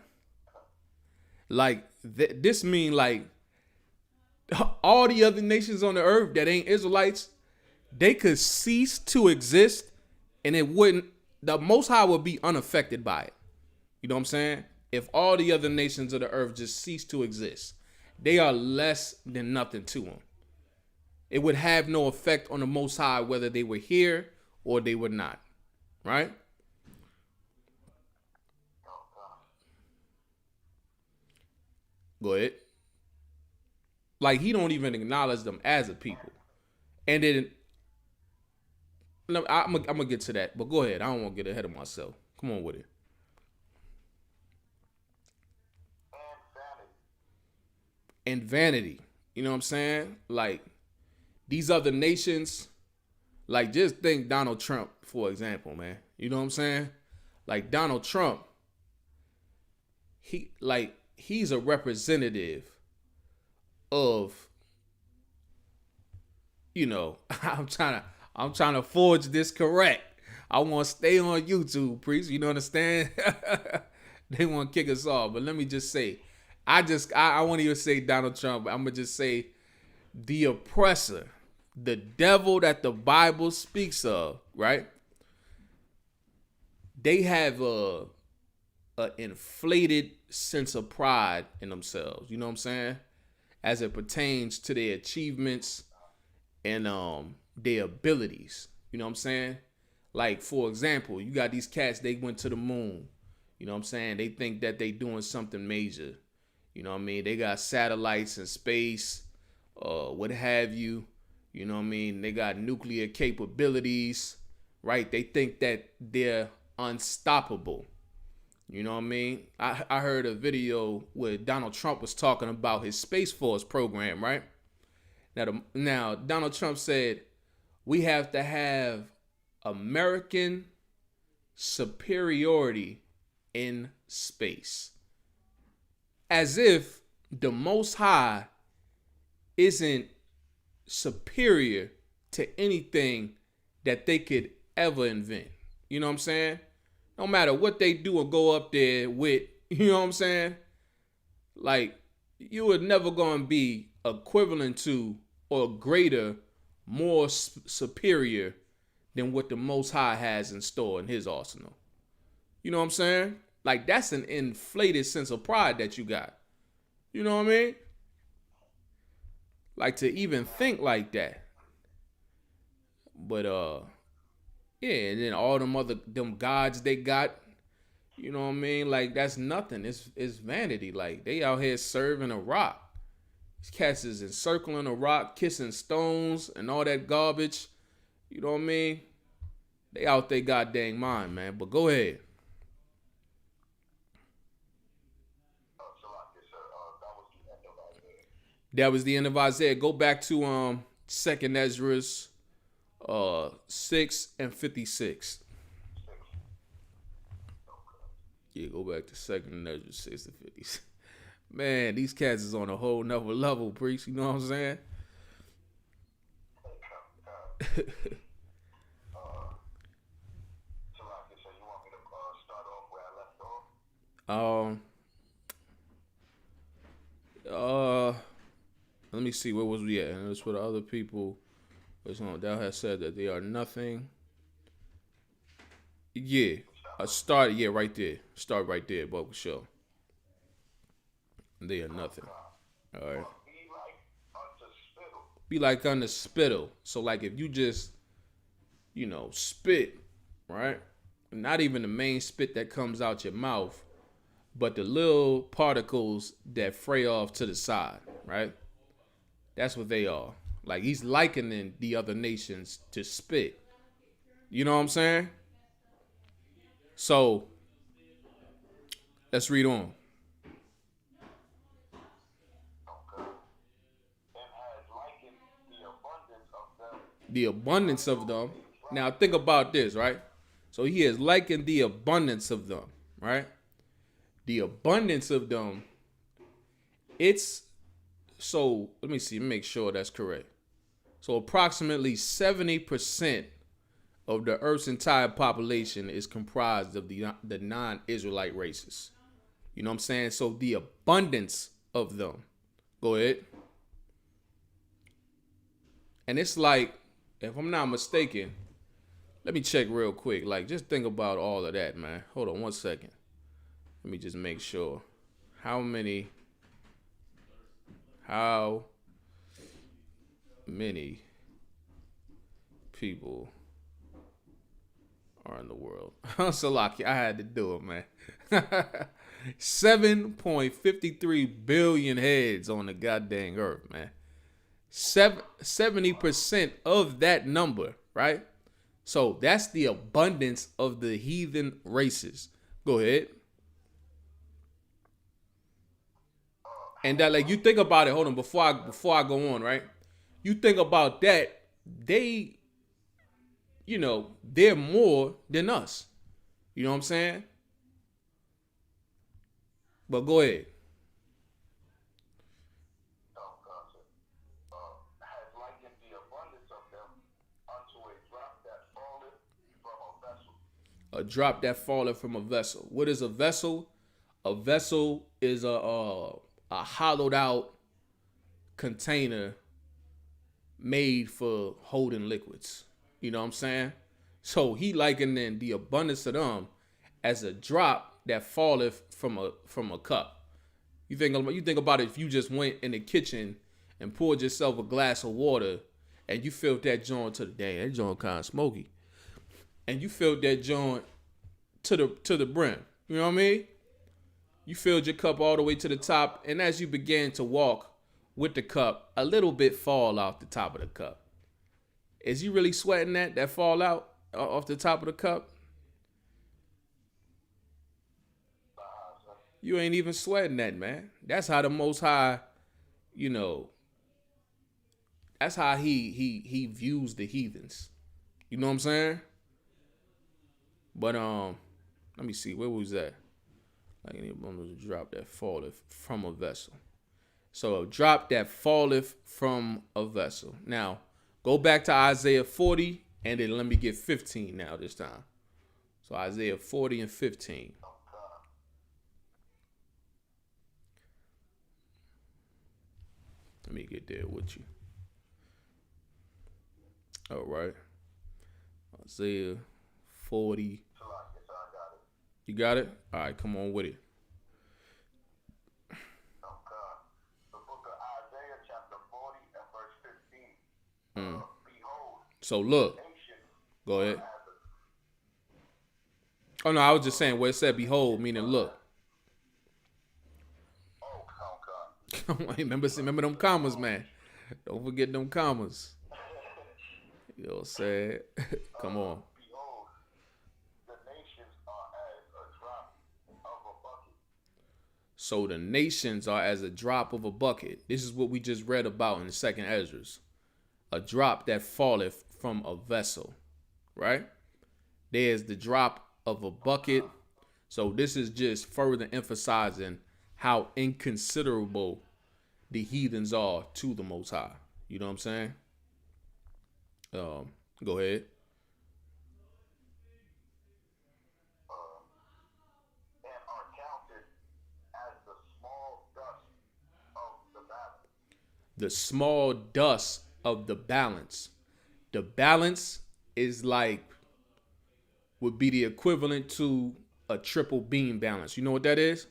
Like, this mean like all the other nations on the earth that ain't Israelites, they could cease to exist and it wouldn't, the Most High would be unaffected by it. You know what I'm saying? If all the other nations of the earth just cease to exist, they are less than nothing to him. It would have no effect on the Most High whether they were here or they were not. Right? Go ahead. Like, he don't even acknowledge them as a people. And then, no, I'm gonna get to that, but go ahead. I don't want to get ahead of myself. Come on with it. And vanity. You know what I'm saying? Like, these other nations, like, just think Donald Trump, for example, man. You know what I'm saying? Like, Donald Trump, he's a representative of, you know, I'm trying to forge this correct. I want to stay on YouTube, priest. You know, understand? They want to kick us off, but let me just say, I won't even say Donald Trump. I'm gonna just say the oppressor, the devil that the Bible speaks of, right? They have a inflated sense of pride in themselves. You know what I'm saying? As it pertains to their achievements and their abilities. You know what I'm saying? Like, for example, you got these cats, they went to the moon. You know what I'm saying? They think that they doing something major. You know what I mean? They got satellites in space, what have you. You know what I mean? They got nuclear capabilities, right? They think that they're unstoppable. You know what I mean? I heard a video where Donald Trump was talking about his Space Force program, right? Now Donald Trump said, we have to have American superiority in space. As if the Most High isn't superior to anything that they could ever invent. You know what I'm saying? No matter what they do or go up there with, you know what I'm saying? Like, you are never going to be equivalent to or greater, more superior than what the Most High has in store in his arsenal. You know what I'm saying? Like, that's an inflated sense of pride that you got. You know what I mean? Like, to even think like that. But, yeah, and then all them gods they got, you know what I mean? Like, that's nothing. It's vanity. Like, they out here serving a rock. These cats is encircling a rock, kissing stones and all that garbage. You know what I mean? They out their goddamn mind, man. But go ahead. That was the end of Isaiah. Go back to 2nd Ezra 6 and 56. Yeah, go back to 2nd Ezra 6 and 56. Man, these cats is on a whole nother level, priest. You know what I'm saying? Let me see, where was we at? And it's for the other people. Thou has said that they are nothing. Yeah, right there. Start right there, but for sure. They are nothing. All right. Be like unto spittle. So, like, if you just, spit, right? Not even the main spit that comes out your mouth, but the little particles that fray off to the side, right? That's what they are. Like, he's likening the other nations to spit. You know what I'm saying? So, let's read on. The abundance of them. Now, think about this, right? So, he has likened the abundance of them, right? The abundance of them, so let me see, make sure that's correct. So approximately 70% of the Earth's entire population is comprised of the non-Israelite races. You know what I'm saying? So the abundance of them. Go ahead. And it's like, if I'm not mistaken, let me check real quick. Like, just think about all of that, man. Hold on one second. Let me just make sure. How many people are in the world? So lucky I had to do it, man. 7.53 billion heads on the goddamn earth, man. 70% of that number, right? So that's the abundance of the heathen races. Go ahead. And that, like, you think about it. Hold on, before I go on, right? You think about that. They, they're more than us. You know what I'm saying? But go ahead. Has likened the abundance of them unto a drop that falleth from a vessel. A drop that falleth from a vessel. What is a vessel? A vessel is a hollowed out container made for holding liquids. You know what I'm saying? So he likening the abundance of them as a drop that falleth from a cup. You think about it, if you just went in the kitchen and poured yourself a glass of water and you filled that joint to the that joint kind of smoky. And you filled that joint to the brim. You know what I mean? You filled your cup all the way to the top, and as you began to walk with the cup, a little bit fall off the top of the cup. Is you really sweating that fall out off the top of the cup? You ain't even sweating that, man. That's how the Most High, that's how he views the heathens. You know what I'm saying? But let me see, where was that? Like any bundles of drop that falleth from a vessel. So a drop that falleth from a vessel. Now, go back to Isaiah 40, and then let me get 15 now this time. So Isaiah 40 and 15. Let me get there with you. All right. Isaiah 40. You got it? All right, come on with it. The book of Isaiah, chapter 40 and verse 15. Behold. So look. Go ahead. Oh, no, I was just saying where it said behold, meaning look. Oh, remember them commas, man. Don't forget them commas. You know what I'm saying? Come on. Behold, the nations are as a drop of a bucket. So the nations are as a drop of a bucket. This is what we just read about in the second Esdras. A drop that falleth from a vessel, right? There's the drop of a bucket. So this is just further emphasizing how inconsiderable the heathens are to the Most High. You know what I'm saying? Go ahead. And are counted as the small dust of the balance. The small dust of the balance. The balance is would be the equivalent to a triple beam balance. You know what that is?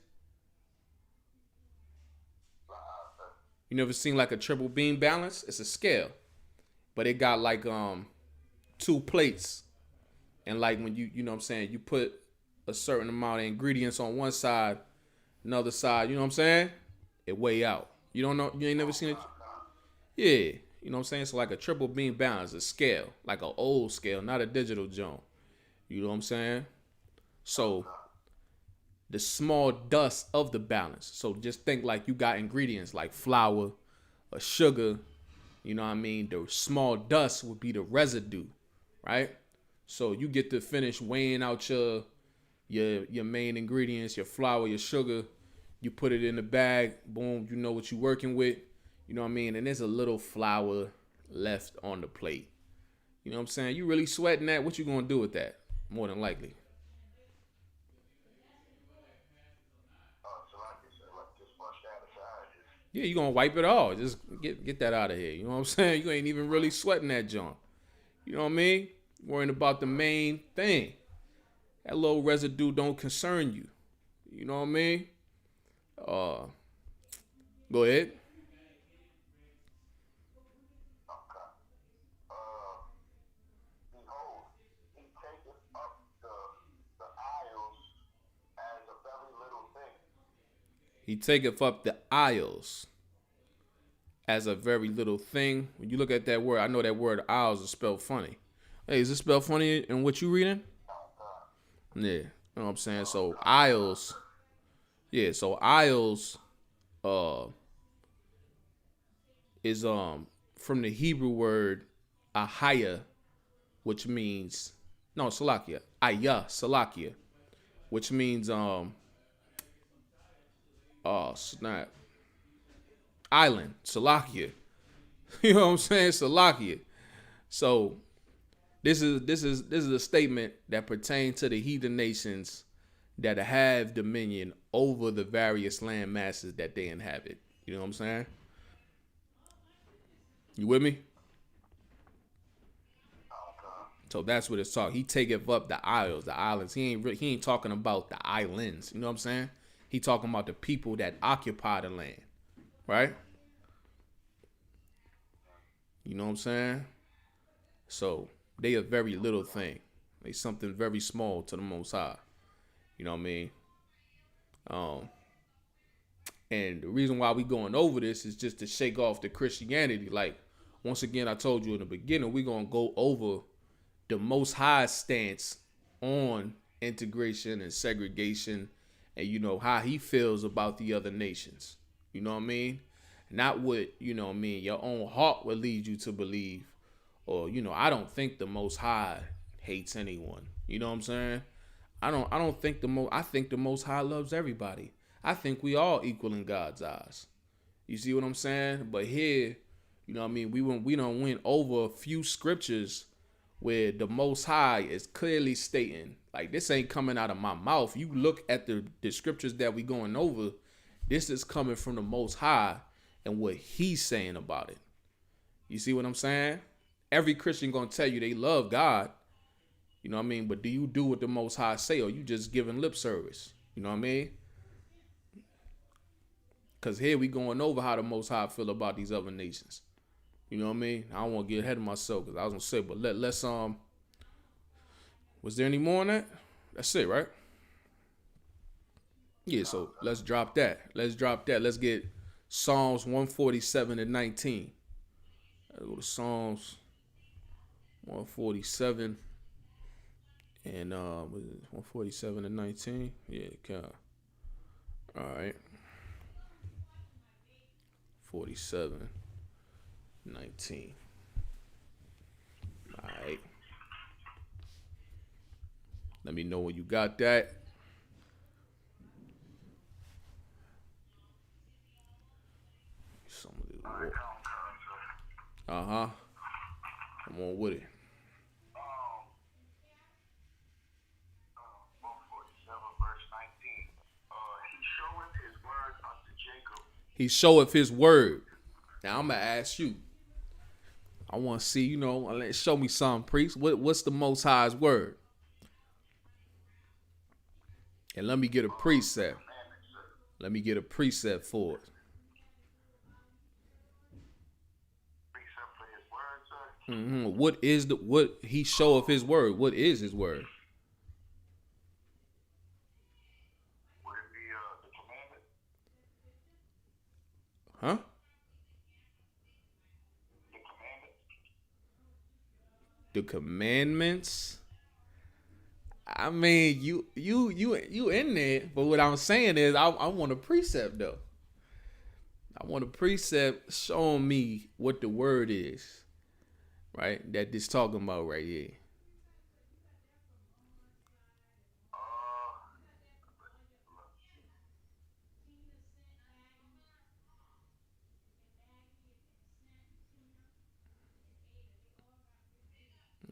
You never seen like a triple beam balance? It's a scale. But it got two plates. And when you know what I'm saying, you put a certain amount of ingredients on one side, another side, you know what I'm saying? It weigh out. You don't know, you ain't never seen it? Yeah. You know what I'm saying? So like a triple beam balance, a scale, like an old scale, not a digital joint. You know what I'm saying? So the small dust of the balance. So just think like you got ingredients like flour, or sugar. You know what I mean? The small dust would be the residue, right? So you get to finish weighing out your main ingredients, your flour, your sugar. You put it in the bag. Boom, you know what you're working with. You know what I mean? And there's a little flour left on the plate. You know what I'm saying? You really sweating that? What you gonna do with that? More than likely. So like you said, like just brush that aside. Just Yeah, you gonna wipe it off. Just get that out of here. You know what I'm saying? You ain't even really sweating that junk. You know what I mean? Worrying about the main thing. That little residue don't concern you. You know what I mean? Uh, Go ahead. okay. Behold, he taketh up the isles as a very little thing. He taketh up the isles as a very little thing. When you look at that word, I know that word isles is spelled funny. Hey, is it spelled funny in what you reading? Yeah, you know what I'm saying? So isles, yeah, so isles uh is from the Hebrew word ahaya, which means no salakia. Ayah, salakia, which means snap. Island, salakia. You know what I'm saying? Salakia. So this is a statement that pertains to the heathen nations that have dominion over the various land masses that they inhabit. You know what I'm saying? You with me? So that's what it's talking. He taketh up the isles, the islands. He ain't talking about the islands. You know what I'm saying? He talking about the people that occupy the land, right? You know what I'm saying? So they a very little thing. They something very small to the Most High. You know what I mean? Um, and the reason why we going over this is just to shake off the Christianity. Like, once again, I told you in the beginning, we gonna go over the Most High stance on integration and segregation, and you know how he feels about the other nations. You know what I mean? Not what, you know what I mean, your own heart will lead you to believe, or you know, I don't think the Most High hates anyone. You know what I'm saying? I don't think I think the Most High loves everybody. I think we all equal in God's eyes. You see what I'm saying? But here, you know what I mean, we don't went over a few scriptures where the Most High is clearly stating, like, this ain't coming out of my mouth. You look at the scriptures that we going over, this is coming from the Most High and what he's saying about it. You see what I'm saying? Every Christian gonna tell you they love God. You know what I mean? But do you do what the Most High say, or you just giving lip service? You know what I mean? Because here we going over how the Most High feel about these other nations. You know what I mean? I don't want to get ahead of myself because I was gonna say, but let's was there any more on that? That's it, right? Yeah, so let's drop that. Let's get Psalms 147 and 19. Let's go to Psalms 147 and 147 and 19. Yeah, kind of. All right. 47, 19. All right. Let me know when you got that. Some of this. Uh-huh. Come on with it. 147 verse 19. He showeth his word unto Jacob. He showeth his word. Now I'm gonna ask you. I want to see, you know, show me some, priest. What's the Most High's word? And let me get a precept. Let me get a precept for it. Precept for his word, sir. What he showeth his word? What is his word? Would it be the commandment? Huh? The commandment? The commandments. I mean, you in there, but what I'm saying is, I want a precept though. I want a precept showing me what the word is, right? That this talking about right here.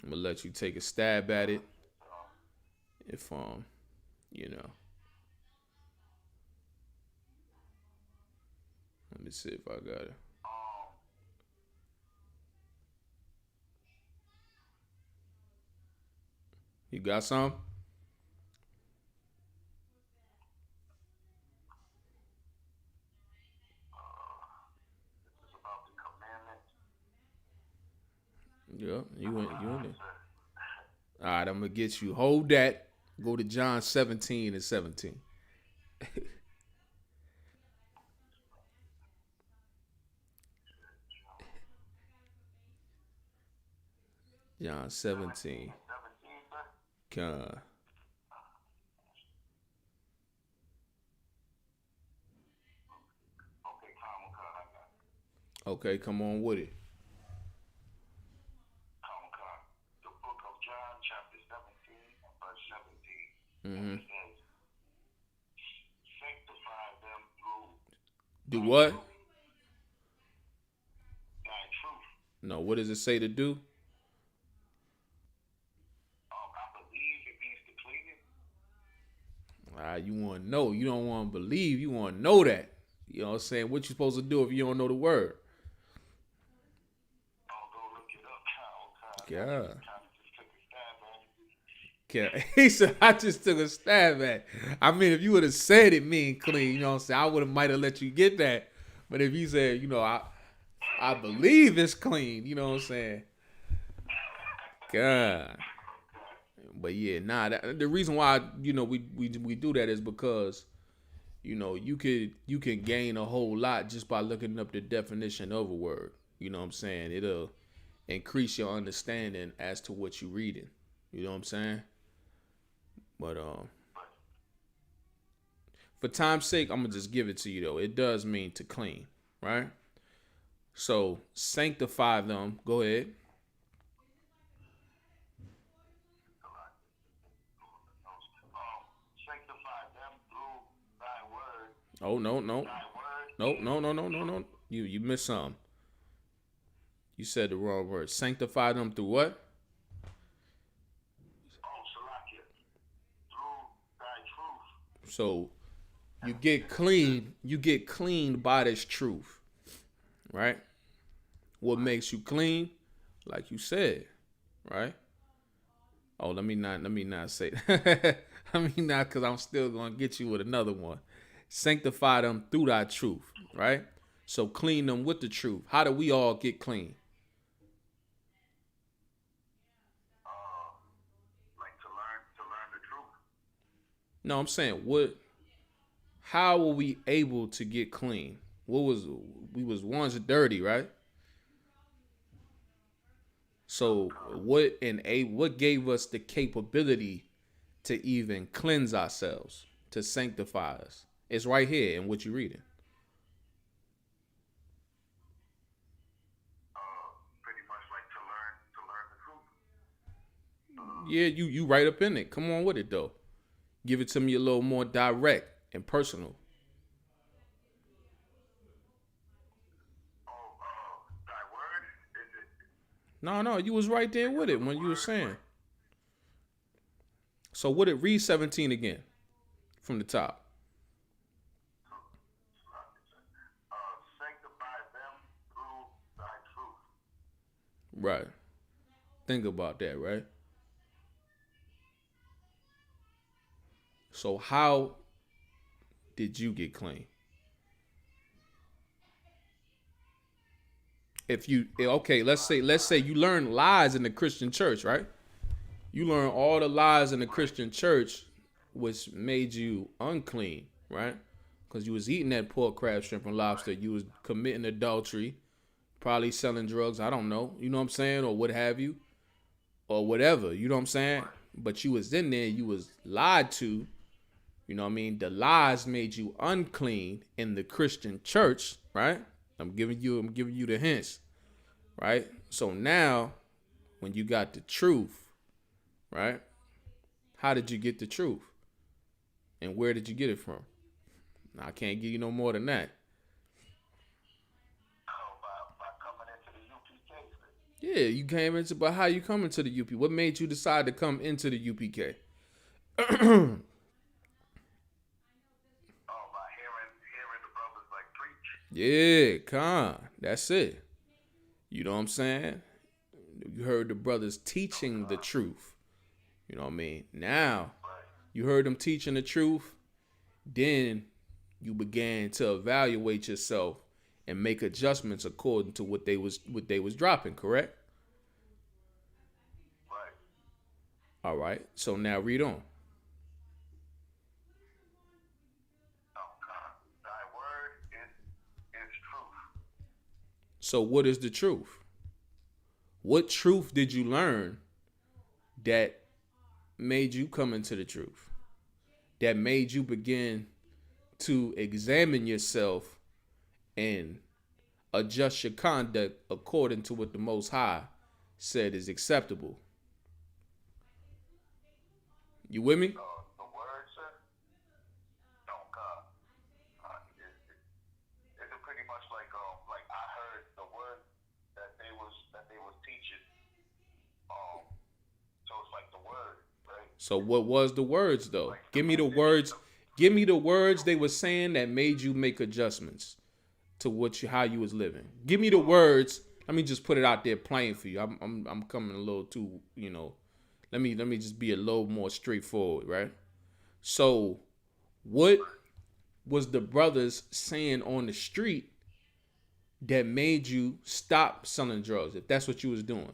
I'm gonna let you take a stab at it. If you know. Let me see if I got it. You got some? It's about the commandments. Yeah, you in there. All right, I'm gonna get you. Hold that. Go to John 17 and 17. John 17. 17, sir? Uh, Okay, Common Con, I got it. okay, come on with it. Common Con. The book of John, chapter 17, and verse 17. Mm-hmm. It says, sanctify them through Do what? thy truth. No, what does it say to do? I believe it means to clean it. You want to know. You don't want to believe. You want to know that. You know what I'm saying? What you supposed to do if you don't know the word? I'll go look it up. God. Kind of just took a stab at it. He said, I just took a stab at it. I mean, if you would have said it mean clean, you know what I'm saying? I would have might have let you get that. But if you said, you know, I believe it's clean, you know what I'm saying? God. But yeah, the reason why, you know, we do that is because, you know, you can gain a whole lot just by looking up the definition of a word. You know what I'm saying? It'll increase your understanding as to what you're reading. You know what I'm saying? But for time's sake, I'm gonna just give it to you though. It does mean to clean, right? So sanctify them. Go ahead. Sanctify them through thy word. Oh no. Thy word. No. You missed something. You said the wrong word. Sanctify them through what? Salakia. Through thy truth. So you get clean. You get cleaned by this truth, right? What makes you clean? Like you said, right? Oh, let me not say that. Let me not, because I'm still gonna get you with another one. Sanctify them through thy truth, right? So clean them with the truth. How do we all get clean? Like to learn the truth. No, I'm saying how were we able to get clean? We was once dirty, right? So what gave us the capability to even cleanse ourselves, to sanctify us? It's right here in what you're reading. Pretty much like to learn the truth. Yeah, you right up in it. Come on with it though. Give it to me a little more direct and personal. Thy word is it? No, you was right there with it when you were saying. So what it read 17 again from the top. Sanctify them through thy truth. Right. Think about that, right? So how did you get clean? Let's say you learn lies in the Christian church, right? You learn all the lies in the Christian church, which made you unclean, right? Because you was eating that pork, crab, shrimp, and lobster. You was committing adultery, probably selling drugs. I don't know. You know what I'm saying? Or what have you. Or whatever. You know what I'm saying? But you was in there. You was lied to. You know what I mean? The lies made you unclean in the Christian church, right? I'm giving you the hints, right? So now, when you got the truth, right? How did you get the truth? And where did you get it from? I can't give you no more than that. By coming into the UPK. Yeah, you came into, but how you coming to the UP? What made you decide to come into the UPK? Oh, by hearing the brothers like preach. Yeah, that's it. You know what I'm saying? You heard the brothers teaching the truth. You know what I mean? Now, Right. you heard them teaching the truth, then you began to evaluate yourself and make adjustments according to what they was dropping, correct? Right. All right. So now read on. Oh God, thy word is truth. So what is the truth? What truth did you learn that made you come into the truth? That made you begin to examine yourself and adjust your conduct according to what the Most High said is acceptable. You with me? The word, sir. Oh God, is it pretty much like I heard the word that they was teaching. So it's like the word, right? So what was the words though? Like Give me the words. Give me the words they were saying that made you make adjustments to how you was living. Give me the words. Let me just put it out there plain for you. I'm coming a little too, Let me just be a little more straightforward, right? So, what was the brothers saying on the street that made you stop selling drugs? If that's what you was doing,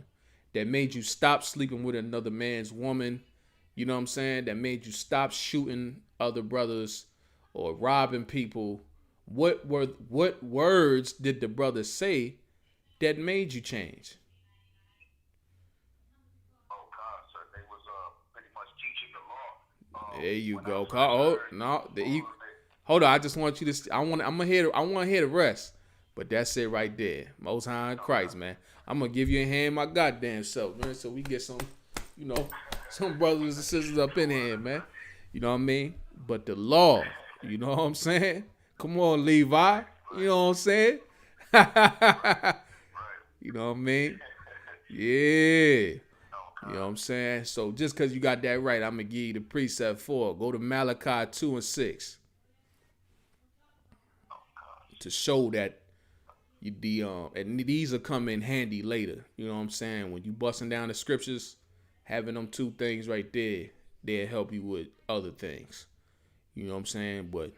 that made you stop sleeping with another man's woman, you know what I'm saying? That made you stop shooting other brothers or robbing people. What words did the brothers say that made you change? Oh God, sir, they was pretty much teaching the law. There you When go. I first heard No, all of it, hold on. I just want you to. I want to hear the rest. But that's it right there. Most High in Christ, man. I'm gonna give you a hand my goddamn self, man. So we get some, some brothers and sisters up in here, man. You know what I mean? But the law, you know what I'm saying? Come on, Levi. You know what I'm saying? You know what I mean? Yeah. You know what I'm saying? So just because you got that right, I'm going to give you the precept for it. Go to Malachi 2 and 6 to show that and these will come in handy later. You know what I'm saying? When you busting down the scriptures, having them two things right there, they'll help you with other things. You know what I'm saying? But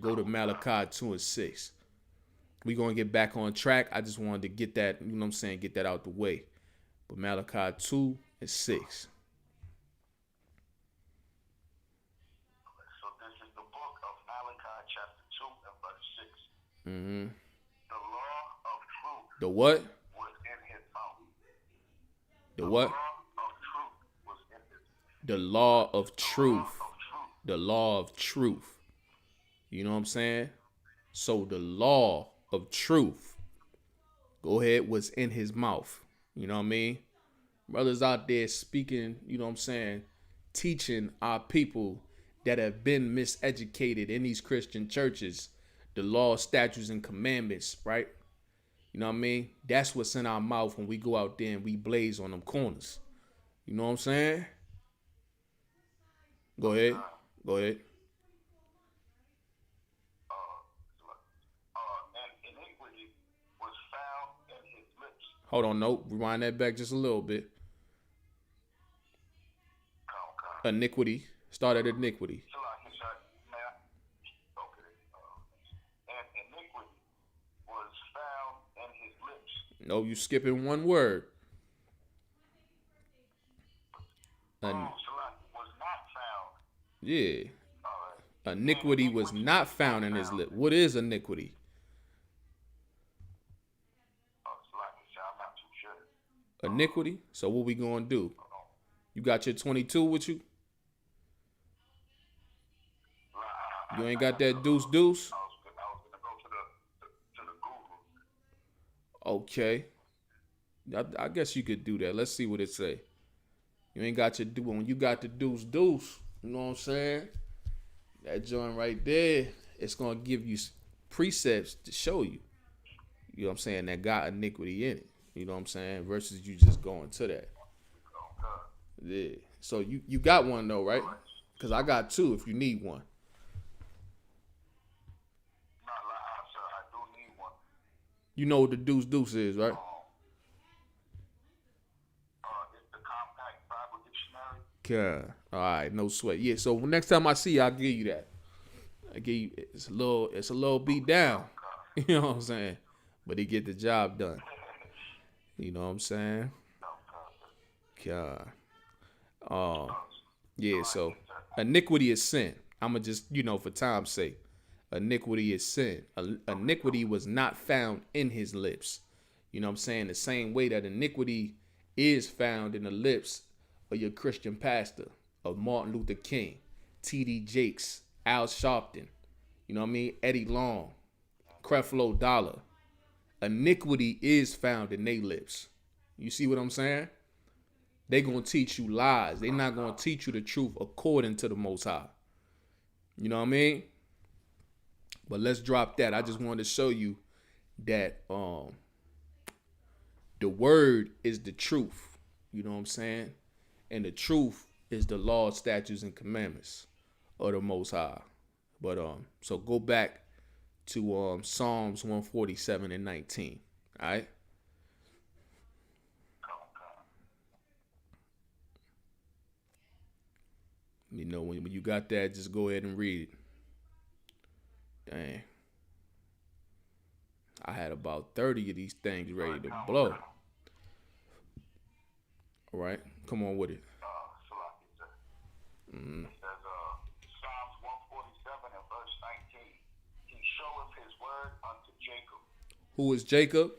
go to Malachi 2 and 6. We're going to get back on track. I just wanted to get that, you know what I'm saying, get that out the way. But Malachi 2 and 6. So this is the book of Malachi chapter 2 and verse 6. Mm-hmm. The law of truth The what? was in his mouth. The what? The law of truth was in his mouth. The law of truth. The law of truth. You know what I'm saying? So the law of truth, go ahead, was in his mouth. You know what I mean? Brothers out there speaking, you know what I'm saying, teaching our people that have been miseducated in these Christian churches, the law, statutes, and commandments, right? You know what I mean? That's what's in our mouth when we go out there and we blaze on them corners. You know what I'm saying? Go ahead. Go ahead. And iniquity was found in his lips. Hold on, nope. Rewind that back just a little bit. Iniquity. Start at iniquity. And iniquity was found in his lips. No, you skipping one word. Was not found. Yeah. All right. Iniquity was not found in his lip. What is iniquity? I'm not too sure. Iniquity? So what we gonna do? You got your 22 with you? You ain't got that deuce? I was gonna go to the Google. Okay. I guess you could do that. Let's see what it say. You ain't got your when you got the deuce, you know what I'm saying? That joint right there, it's gonna give you precepts to show you. You know what I'm saying? That got iniquity in it. You know what I'm saying? Versus you just going to that. Yeah. So you got one though, right? Because I got two if you need one. I do need one. You know what the deuce is, right? It's the compact Bible dictionary. God. All right, no sweat. Yeah, so next time I see you, I'll give you that. I give you it's a little beat down. You know what I'm saying? But he get the job done. You know what I'm saying? God. Yeah, so iniquity is sin. I'ma just, for time's sake. Iniquity is sin. Iniquity was not found in his lips. You know what I'm saying? The same way that iniquity is found in the lips of your Christian pastor, of Martin Luther King, T.D. Jakes, Al Sharpton, you know what I mean? Eddie Long, Creflo Dollar. Iniquity is found in their lips. You see what I'm saying? They gonna teach you lies. They not gonna teach you the truth according to the Most High. You know what I mean? But let's drop that. I just wanted to show you that the word is the truth. You know what I'm saying? And the truth is the law, statutes, and commandments of the Most High. But so go back to Psalms 147 and 19. All right? You know, when you got that, just go ahead and read it. Dang. I had about 30 of these things ready to blow. All right, come on with it. It says, Psalms 147 and verse 19. He showeth his word unto Jacob. Who is Jacob?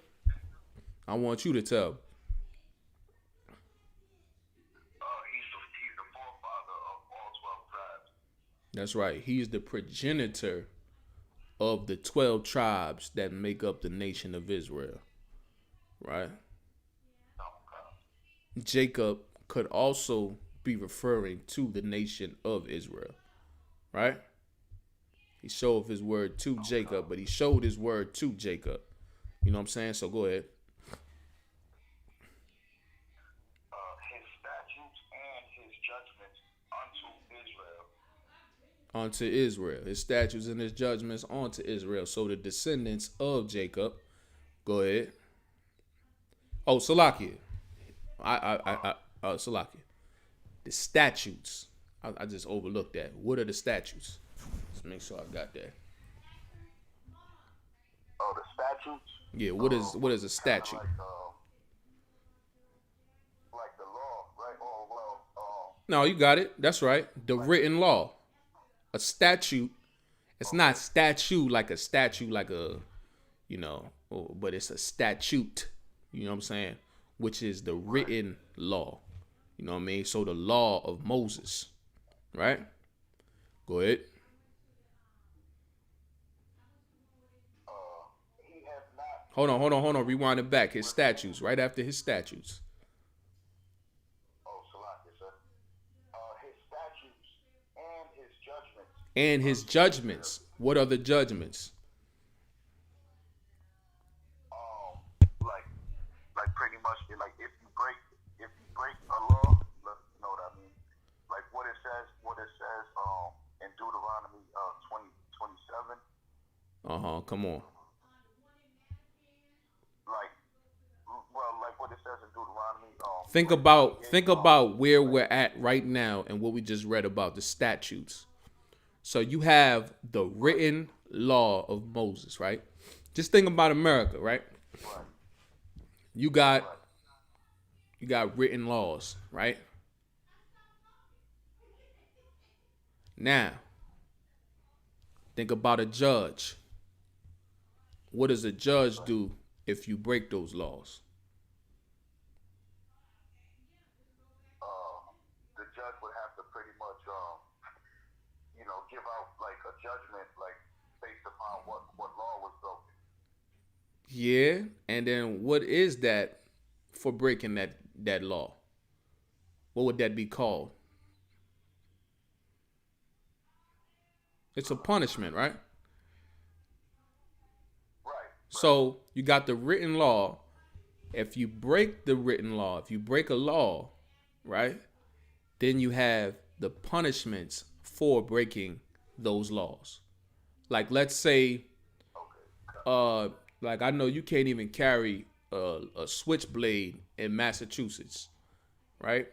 I want you to tell. He's the forefather of all 12 tribes. That's right. He's the progenitor of the 12 tribes that make up the nation of Israel. Right? Jacob could also be referring to the nation of Israel. Right? He showed his word to Jacob, but he showed his word to Jacob. You know what I'm saying? So go ahead. His statutes and his judgments unto Israel. Unto Israel. His statutes and his judgments unto Israel. So the descendants of Jacob. Go ahead. Oh, Salakia. Salakia. The statutes. I just overlooked that. What are the statutes? Let's make sure I got that. Oh, the statutes? Yeah, what is a statute? Like the law, right? Oh, well, No, you got it. That's right. The written law. A statute. It's not statue like a statue, like a, but it's a statute. You know what I'm saying? Which is the written law. You know what I mean? So the law of Moses. Right? Go ahead. he has not. Hold on. Rewind it back. His statutes. Right after his statutes. Oh, Salaki, sir. His statutes and his judgments. And his judgments. What are the judgments? Like pretty much, like if you break a law, you know what I mean. Like what it says in Deuteronomy 20:27. Come on. Like what it says in Deuteronomy. Think about where we're at right now and what we just read about the statutes. So you have the written law of Moses, right? Just think about America, right? Right. You got written laws, right? Now, think about a judge. What does a judge do if you break those laws? The judge would have to pretty much, give out like a judgment, like based upon what law was broken. Yeah, and then what is that for breaking that law? What would that be called? It's a punishment, right? Right. So you got the written law, if you break the written law, if you break a law, right, then you have the punishments for breaking those laws. Like, let's say, like I know you can't even carry a switchblade in Massachusetts, right?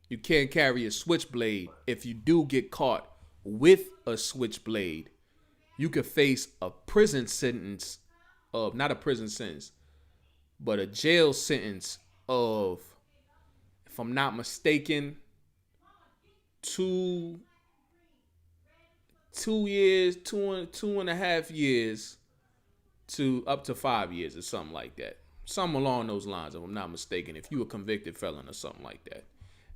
You can't carry a switchblade. If you do get caught with a switchblade, you could face a prison sentence of, not a prison sentence, but a jail sentence of, if I'm not mistaken, 2 years, 2.5 years to up to 5 years or something like that. Something along those lines, if I'm not mistaken. If you a convicted felon or something like that,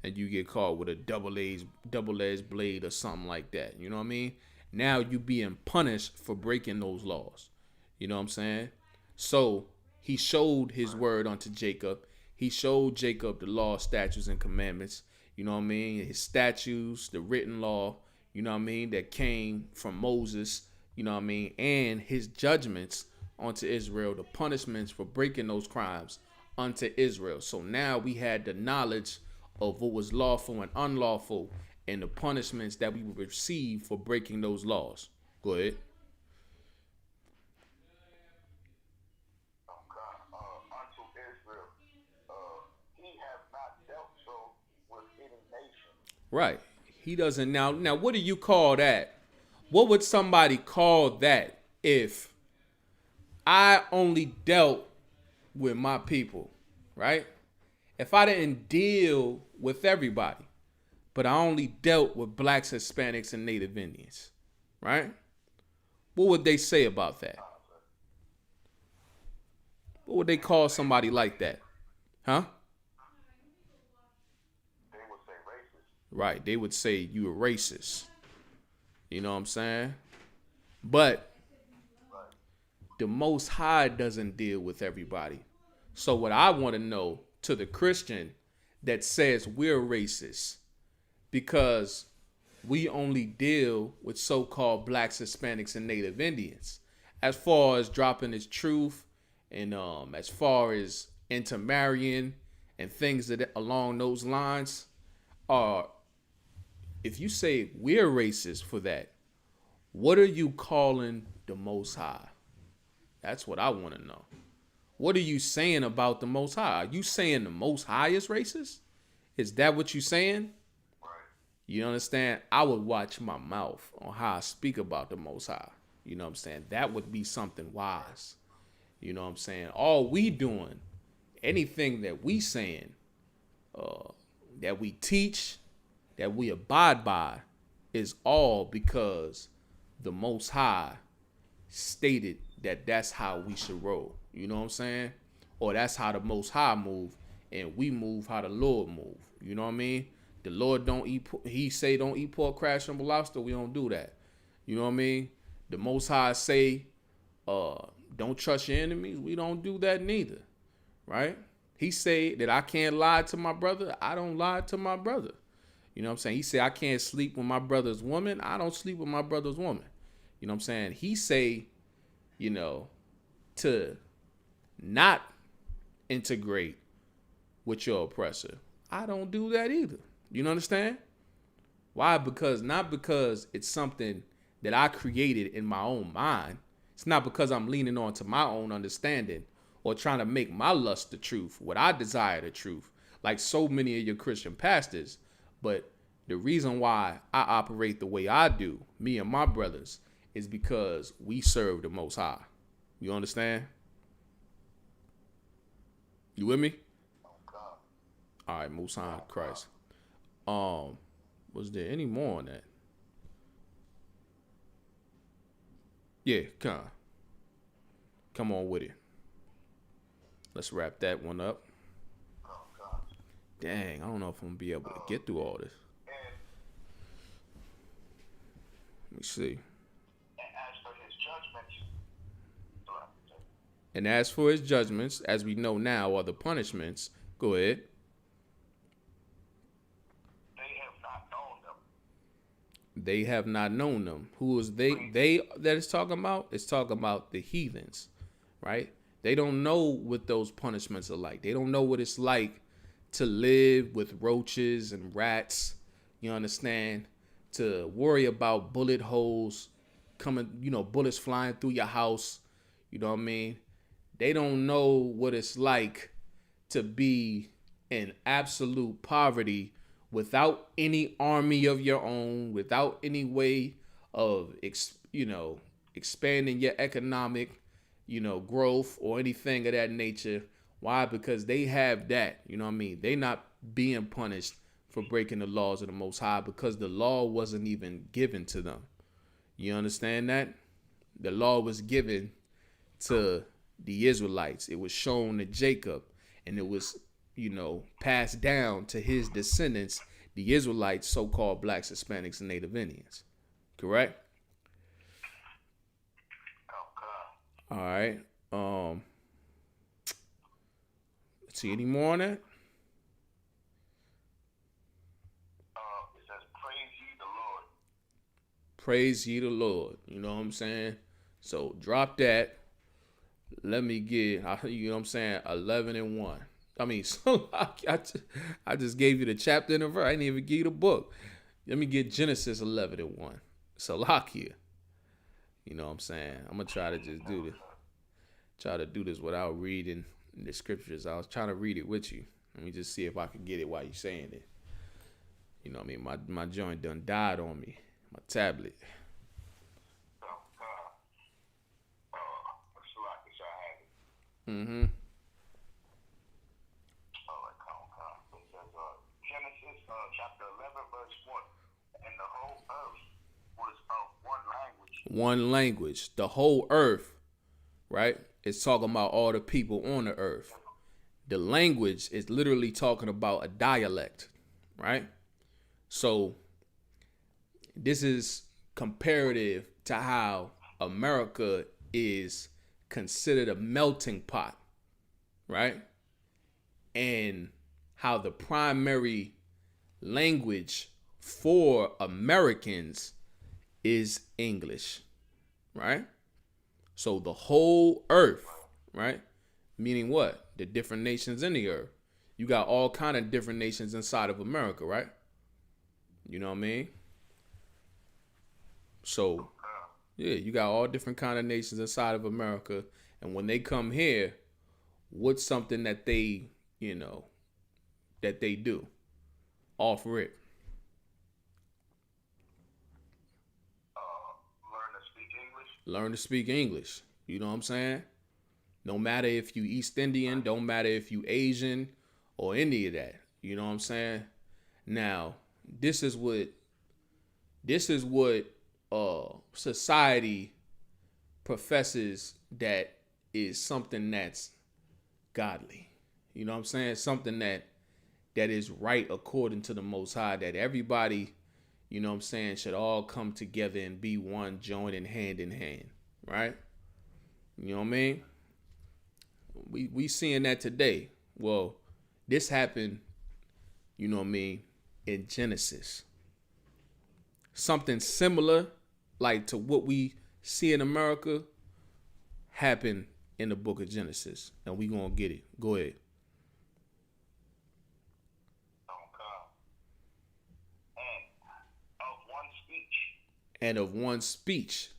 and you get caught with a double-edged blade or something like that, you know what I mean? Now you being punished for breaking those laws. You know what I'm saying? So he showed his word unto Jacob. He showed Jacob the law, statutes, and commandments. You know what I mean? His statutes, the written law, you know what I mean, that came from Moses, you know what I mean, and his judgments unto Israel, the punishments for breaking those crimes unto Israel. So now we had the knowledge of what was lawful and unlawful and the punishments that we would receive for breaking those laws. Go ahead. Unto Israel, he have not dealt so with any nation. Right. He doesn't now. Now, what do you call that? What would somebody call that if I only dealt with my people, right? If I didn't deal with everybody, but I only dealt with blacks, Hispanics, and Native Indians, right? What would they say about that? What would they call somebody like that? Huh? They would say racist. Right. They would say you a racist. You know what I'm saying? But the Most High doesn't deal with everybody. So what I want to know to the Christian that says we're racist because we only deal with so-called blacks, Hispanics, and Native Indians, as far as dropping his truth and as far as intermarrying and things that along those lines, are if you say we're racist for that, what are you calling the Most High? That's what I want to know. What are you saying about the Most High? Are you saying the Most High is racist? Is that what you're saying? Right. You understand? I would watch my mouth on how I speak about the Most High. You know what I'm saying? That would be something wise. You know what I'm saying? All we doing, anything that we saying, that we teach, that we abide by, is all because the Most High stated that that's how we should roll. You know what I'm saying? Or that's how the Most High move, and we move how the Lord move. You know what I mean? The Lord don't eat. He say don't eat pork, crab, shrimp, lobster. We don't do that. You know what I mean? The Most High say, don't trust your enemies. We don't do that neither, right? He say that I can't lie to my brother. I don't lie to my brother. You know what I'm saying? He say I can't sleep with my brother's woman. I don't sleep with my brother's woman. You know what I'm saying? He say, you know, to not integrate with your oppressor. I don't do that either. You understand? Why? Because not because it's something that I created in my own mind. It's not because I'm leaning on to my own understanding or trying to make my lust the truth, what I desire the truth, like so many of your Christian pastors. But the reason why I operate the way I do, me and my brothers, is because we serve the Most High. You understand? You with me? All right, Most High Christ. Was there any more on that? Yeah, come on with it. Let's wrap that one up. Dang, I don't know if I'm gonna be able to get through all this. Let me see. And as for his judgments, as we know now, are the punishments. Go ahead. They have not known them. Who is they? They that it's talking about? It's talking about the heathens, right? They don't know what those punishments are like. They don't know what it's like to live with roaches and rats. You understand? To worry about bullet holes coming, bullets flying through your house. You know what I mean? They don't know what it's like to be in absolute poverty without any army of your own, without any way of, expanding your economic, growth or anything of that nature. Why? Because they have that. You know what I mean? They not being punished for breaking the laws of the Most High because the law wasn't even given to them. You understand that? The law was given to the Israelites. It was shown to Jacob, and it was, passed down to his descendants, the Israelites, so-called blacks, Hispanics, and Native Indians. Correct? All right. Let's see, any more on that? It says, praise ye the Lord. Praise ye the Lord. You know what I'm saying? So drop that. Let me get, 11 and 1. I mean, so I just gave you the chapter and the verse. I didn't even give you the book. Let me get Genesis 11 and 1. So lock here. You know what I'm saying? I'm going to try to just do this. Try to do this without reading the scriptures. I was trying to read it with you. Let me just see if I can get it while you're saying it. You know what I mean? My joint done died on me. My tablet. Mm-hmm. Genesis chapter 11 verse 1. And the whole earth was of one language. One language. The whole earth, right? It's talking about all the people on the earth. The language is literally talking about a dialect, right? So this is comparative to how America is considered a melting pot, right? And how the primary language for Americans is English, right? So the whole earth, right? Meaning what? The different nations in the earth. You got all kind of different nations inside of America, right? You know what I mean? So, yeah, you got all different kind of nations inside of America. And when they come here, what's something that they, that they do? Offer it. Learn to speak English. Learn to speak English. You know what I'm saying? No matter if you East Indian, don't matter if you Asian or any of that. You know what I'm saying? Now, this is what society professes that is something that's godly. You know what I'm saying? Something that is right according to the Most High, that everybody, you know what I'm saying, should all come together and be one, joining hand in hand, right? You know what I mean? We seeing that today. Well, this happened, you know what I mean, in Genesis. Something similar, like to what we see in America, happened in the book of Genesis. And we gonna get it. Go ahead. And of one speech.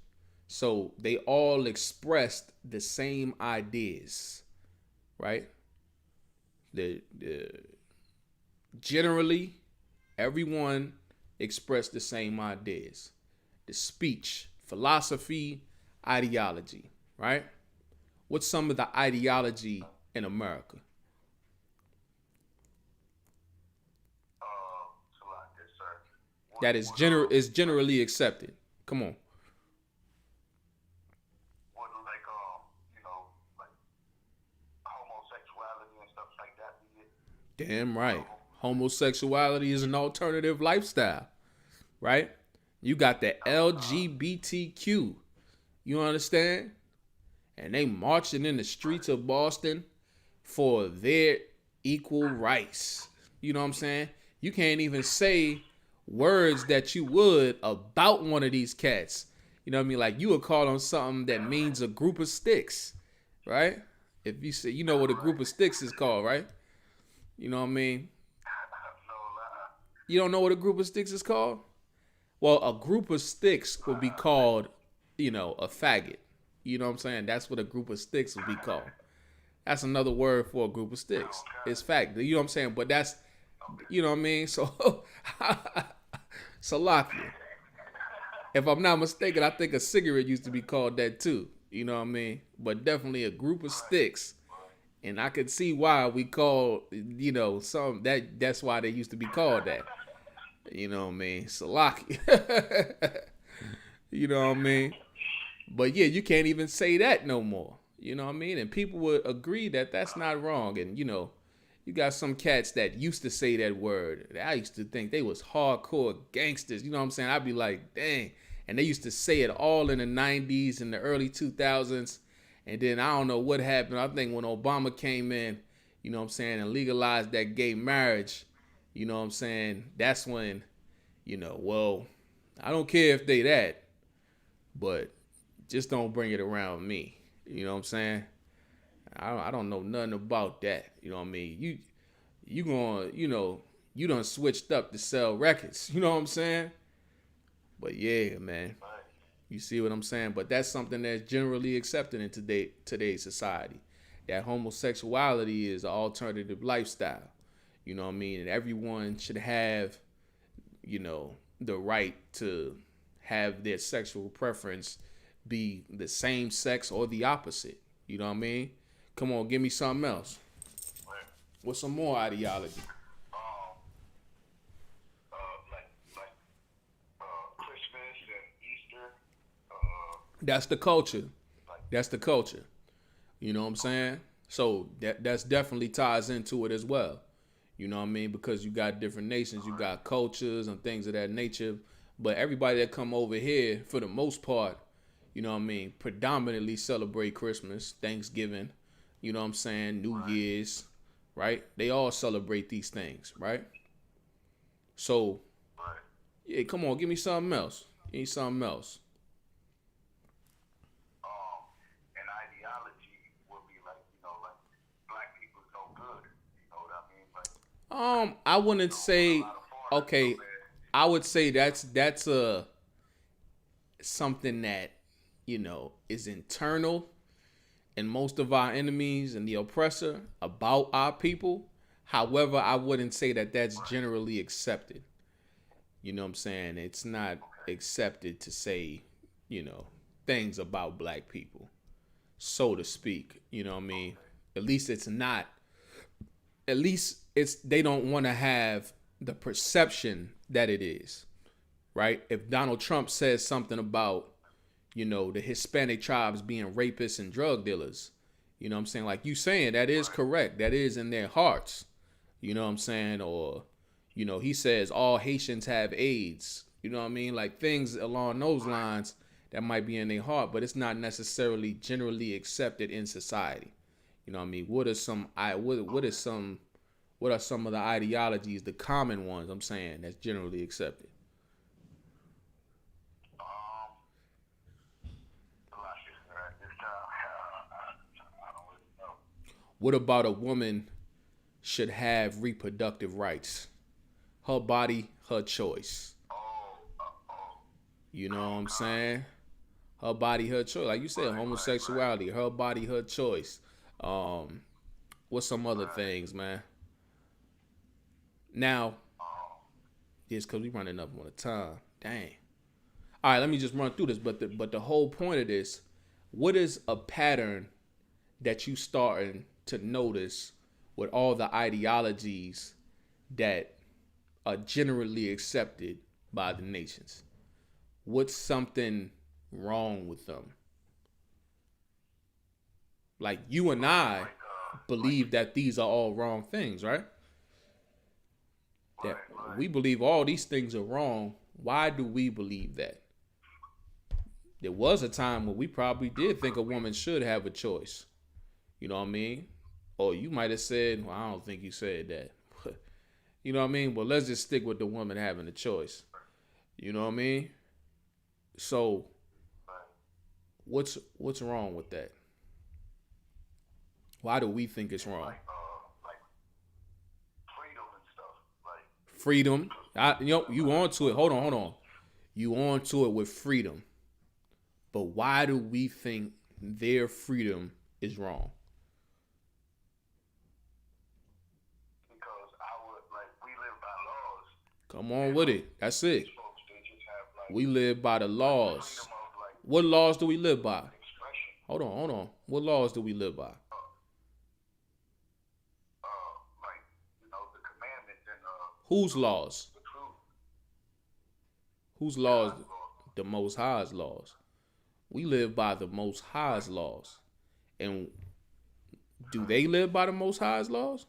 So they all expressed the same ideas, right? Generally, everyone expressed the same ideas. The speech, philosophy, ideology, right? What's some of the ideology in America? That is generally accepted. Come on. What, like homosexuality and stuff like that? Damn right. Homosexuality is an alternative lifestyle, right? You got the LGBTQ. You understand? And they marching in the streets of Boston for their equal rights. You know what I'm saying? You can't even say words that you would about one of these cats. You know what I mean? Like you would call them something that means a group of sticks, right? If you say, you know what a group of sticks is called, right? You know what I mean? No lie. You don't know what a group of sticks is called? Well, a group of sticks would be called, a faggot. You know what I'm saying? That's what a group of sticks would be called. That's another word for a group of sticks. It's faggot. You know what I'm saying? But that's, you know what I mean? So, Salakia. If I'm not mistaken, I think a cigarette used to be called that too. You know what I mean? But definitely a group of sticks. And I could see why we call, some that's why they used to be called that. You know what I mean? Salaki. You know what I mean? But yeah, you can't even say that no more. You know what I mean? And people would agree that that's not wrong. And, you got some cats that used to say that word. I used to think they was hardcore gangsters. You know what I'm saying? I'd be like, dang. And they used to say it all in the 90s and the early 2000s. And then I don't know what happened. I think when Obama came in, you know what I'm saying, and legalized that gay marriage, you know what I'm saying, that's when, well, I don't care if they that, but just don't bring it around me. You know what I'm saying? I don't know nothing about that. You know what I mean? You going, you done switched up to sell records. You know what I'm saying? But yeah, man. You see what I'm saying? But that's something that's generally accepted in today's society. That homosexuality is an alternative lifestyle. You know what I mean? And everyone should have, the right to have their sexual preference be the same sex or the opposite. You know what I mean? Come on, give me something else. What's some more ideology? Christmas and Easter. That's the culture. That's the culture. You know what I'm saying? So that's definitely ties into it as well. You know what I mean? Because you got different nations, you got cultures and things of that nature. But everybody that come over here, for the most part, you know what I mean, predominantly celebrate Christmas, Thanksgiving, you know what I'm saying, New Year's, right? They all celebrate these things, right? So, yeah, come on, give me something else. Give me something else. An ideology would be like, like black people is no good. You know what I mean? Like, I wouldn't say, okay, I would say that's a something that, is internal and most of our enemies and the oppressor about our people. However, I wouldn't say that that's generally accepted. You know what I'm saying? It's not accepted to say, things about black people, so to speak. You know what I mean? At least it's not. At least they don't want to have the perception that it is, right? If Donald Trump says something about, the Hispanic tribes being rapists and drug dealers, you know what I'm saying? Like you saying, that is correct. That is in their hearts. You know what I'm saying? Or, he says all Haitians have AIDS. You know what I mean? Like things along those lines that might be in their heart, but it's not necessarily generally accepted in society. You know what I mean? What are some of the ideologies, the common ones I'm saying, that's generally accepted? I don't really know. What about a woman should have reproductive rights? Her body, her choice. You know what I'm saying? Her body, her choice. Like you said, homosexuality, her body, her choice. What's some other things, man? Now, it's because we running up on the time. Dang. All right, let me just run through this. But the whole point of this, what is a pattern that you starting to notice with all the ideologies that are generally accepted by the nations? What's something wrong with them? Like you and I believe that these are all wrong things, right? That we believe all these things are wrong. Why do we believe that? There was a time when we probably did think a woman should have a choice. You know what I mean? Or you might have said, well, I don't think you said that. You know what I mean? But let's just stick with the woman having a choice. You know what I mean? So what's wrong with that? Why do we think it's wrong? like freedom and stuff. Like Freedom. You on to it. Hold on. You on to it with freedom. But why do we think their freedom is wrong? because we live by laws. Come on with it. That's it. Folks, they just have like We live by the laws. freedom of like What laws do we live by? expression. Hold on. What laws do we live by? Like the commandments and Whose laws? the truth. Whose laws? The Most High's laws. We live by the Most High's laws. And do they live by the Most High's laws?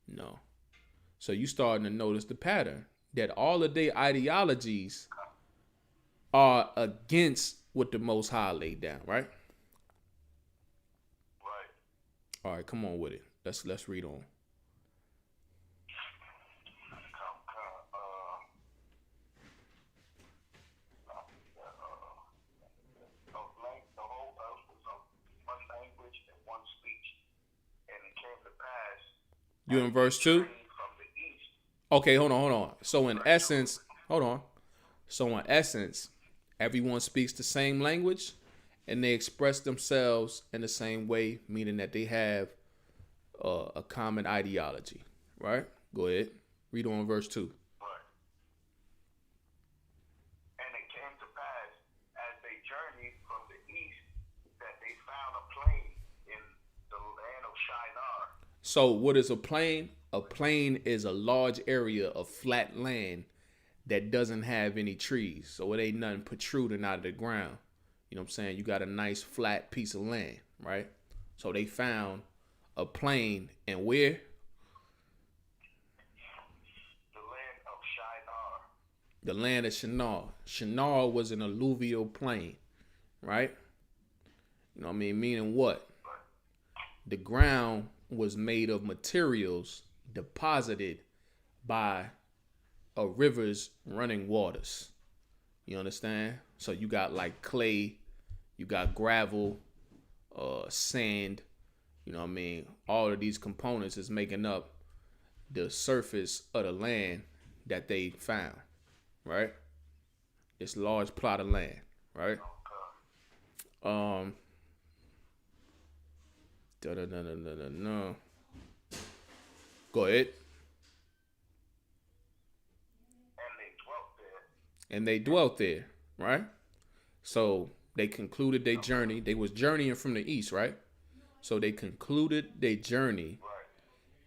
No. So you starting to notice the pattern that all of their ideologies are against what the Most High laid down, right? Right. All right, come on with it. Let's read on. The whole earth was of one language and one speech, and it came to pass. You in verse 2? From the east. Okay, hold on. So in essence, everyone speaks the same language and they express themselves in the same way, meaning that they have a common ideology, right? Go ahead. Read on verse 2. Right. And it came to pass as they journeyed from the east that they found a plain in the land of Shinar. So what is a plain? A plain is a large area of flat land that doesn't have any trees. So it ain't nothing protruding out of the ground. You know what I'm saying? You got a nice flat piece of land, right? So they found a plain, and where? The land of Shinar. The land of Shinar. Shinar was an alluvial plain, right? You know what I mean? Meaning what? The ground was made of materials deposited by a river's running waters. You understand? So you got like clay, you got gravel, sand, you know what I mean? All of these components is making up the surface of the land that they found, right? This large plot of land, right? No. Go ahead. And they dwelt there, right? So they concluded their journey. They was journeying from the east, right? So they concluded their journey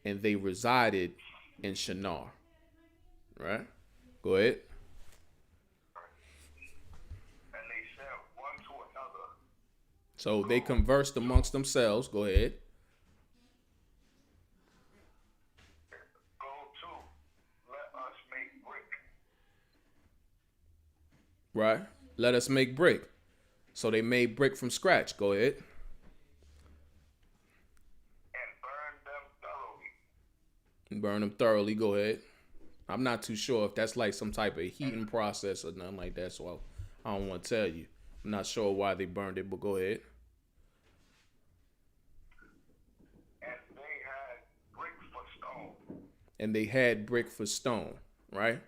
and they resided in Shinar, right? Go ahead. And they said one to another. So they conversed amongst themselves. Go ahead. Go to, let us make brick. Right? Let us make brick. So they made brick from scratch. Go ahead. Burn them thoroughly. Go ahead. I'm not too sure if that's like some type of heating process or nothing like that, so I don't want to tell you. I'm not sure why they burned it, but go ahead. And they had brick for stone, right?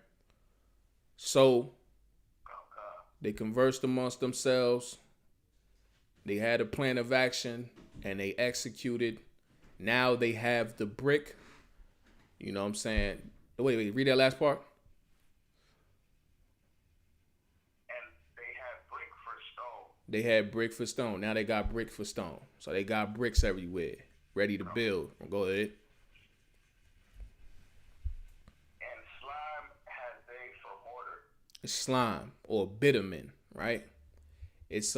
So they conversed amongst themselves. They had a plan of action and they executed. Now they have the brick. You know what I'm saying? Wait, read that last part. And they had brick for stone. They had brick for stone. Now they got brick for stone. So they got bricks everywhere, ready to build. Go ahead. And slime had they for mortar. It's slime or bitumen, right? It's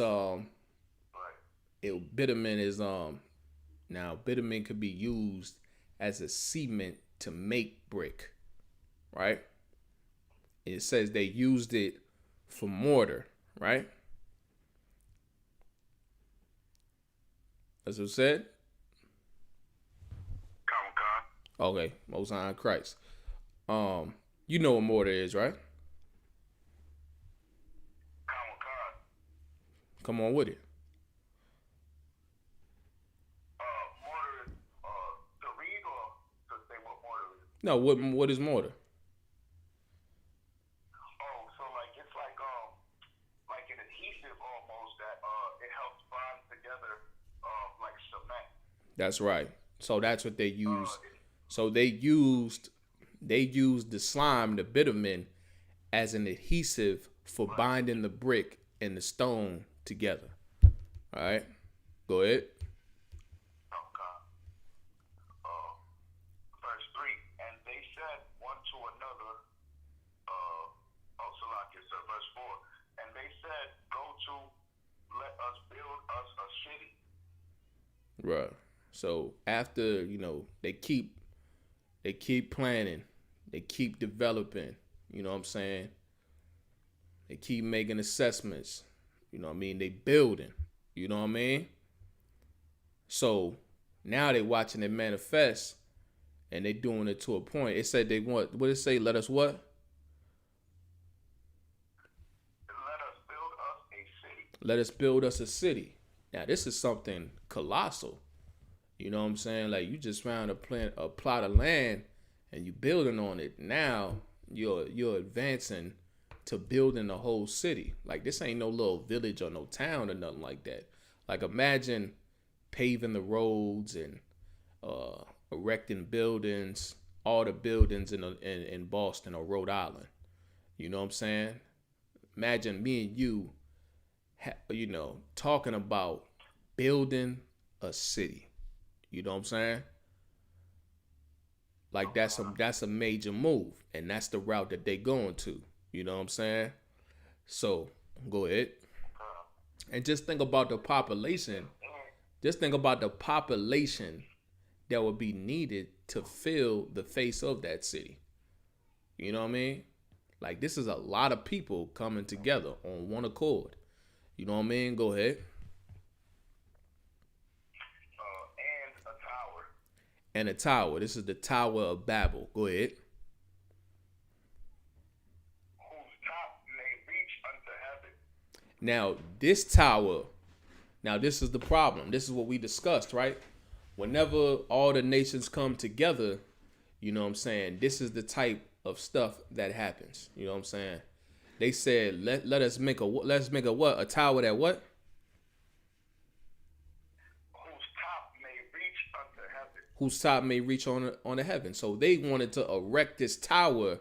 bitumen is now bitumen could be used as a cement to make brick, right? It says they used it for mortar, right? That's what it said? Okay, Most High in Christ. You know what mortar is, right? Come on with it. No, what is mortar? Oh, so like it's like an adhesive almost that it helps bind together like cement. That's right. So that's what they use. It, So they used the slime, the bitumen, as an adhesive for right. binding the brick and the stone together. All right, go ahead. Okay. Uh, verse 3, and they said one to another, so verse 4, and they said, go to, let us build us a city. Right. So after they keep planning, they keep developing. You know what I'm saying? They keep making assessments. You know what I mean? They building. You know what I mean? So now they watching it manifest, and they doing it to a point. It said they want. What did it say? Let us what? Let us build us a city. Let us build us a city. Now this is something colossal. You know what I'm saying? Like you just found a plot of land, and you building on it. Now you're advancing to building a whole city. Like this ain't no little village or no town or nothing like that. Like imagine paving the roads and erecting buildings, all the buildings in Boston or Rhode Island. You know what I'm saying? Imagine me and you, talking about building a city. You know what I'm saying? Like that's a major move, and that's the route that they going to. You know what I'm saying? So go ahead and just think about the population. Just think about the population that would be needed to fill the face of that city. You know what I mean? Like this is a lot of people coming together on one accord. You know what I mean? Go ahead. And a tower. And a tower. This is the Tower of Babel. Go ahead. Whose top may reach unto heaven. Now, this tower, this is the problem. This is what we discussed, right? Whenever all the nations come together, you know what I'm saying? This is the type of stuff that happens. You know what I'm saying? They said, let us make a what? A tower that what? Whose top may reach unto heaven. Whose top may reach on the heaven. So they wanted to erect this tower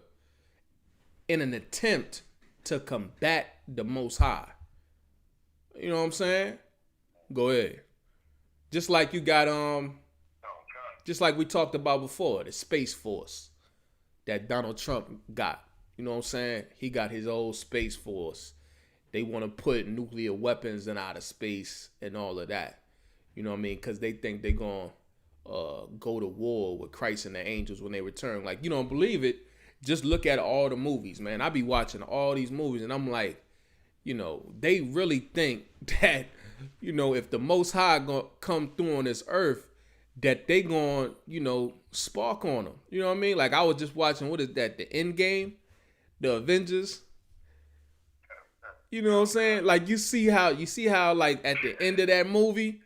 in an attempt to combat the Most High. You know what I'm saying? Go ahead. Just like you got just like we talked about before, the Space Force that Donald Trump got. You know what I'm saying? He got his old Space Force. They want to put nuclear weapons in outer space and all of that. You know what I mean? Because they think they're going to go to war with Christ and the angels when they return. Like, you don't believe it? Just look at all the movies, man. I be watching all these movies, and I'm like, they really think that, if the Most High gonna come through on this earth, that they gonna, spark on them. You know what I mean? Like I was just watching, what is that? The End Game, the Avengers. You know what I'm saying? Like you see how like at the end of that movie,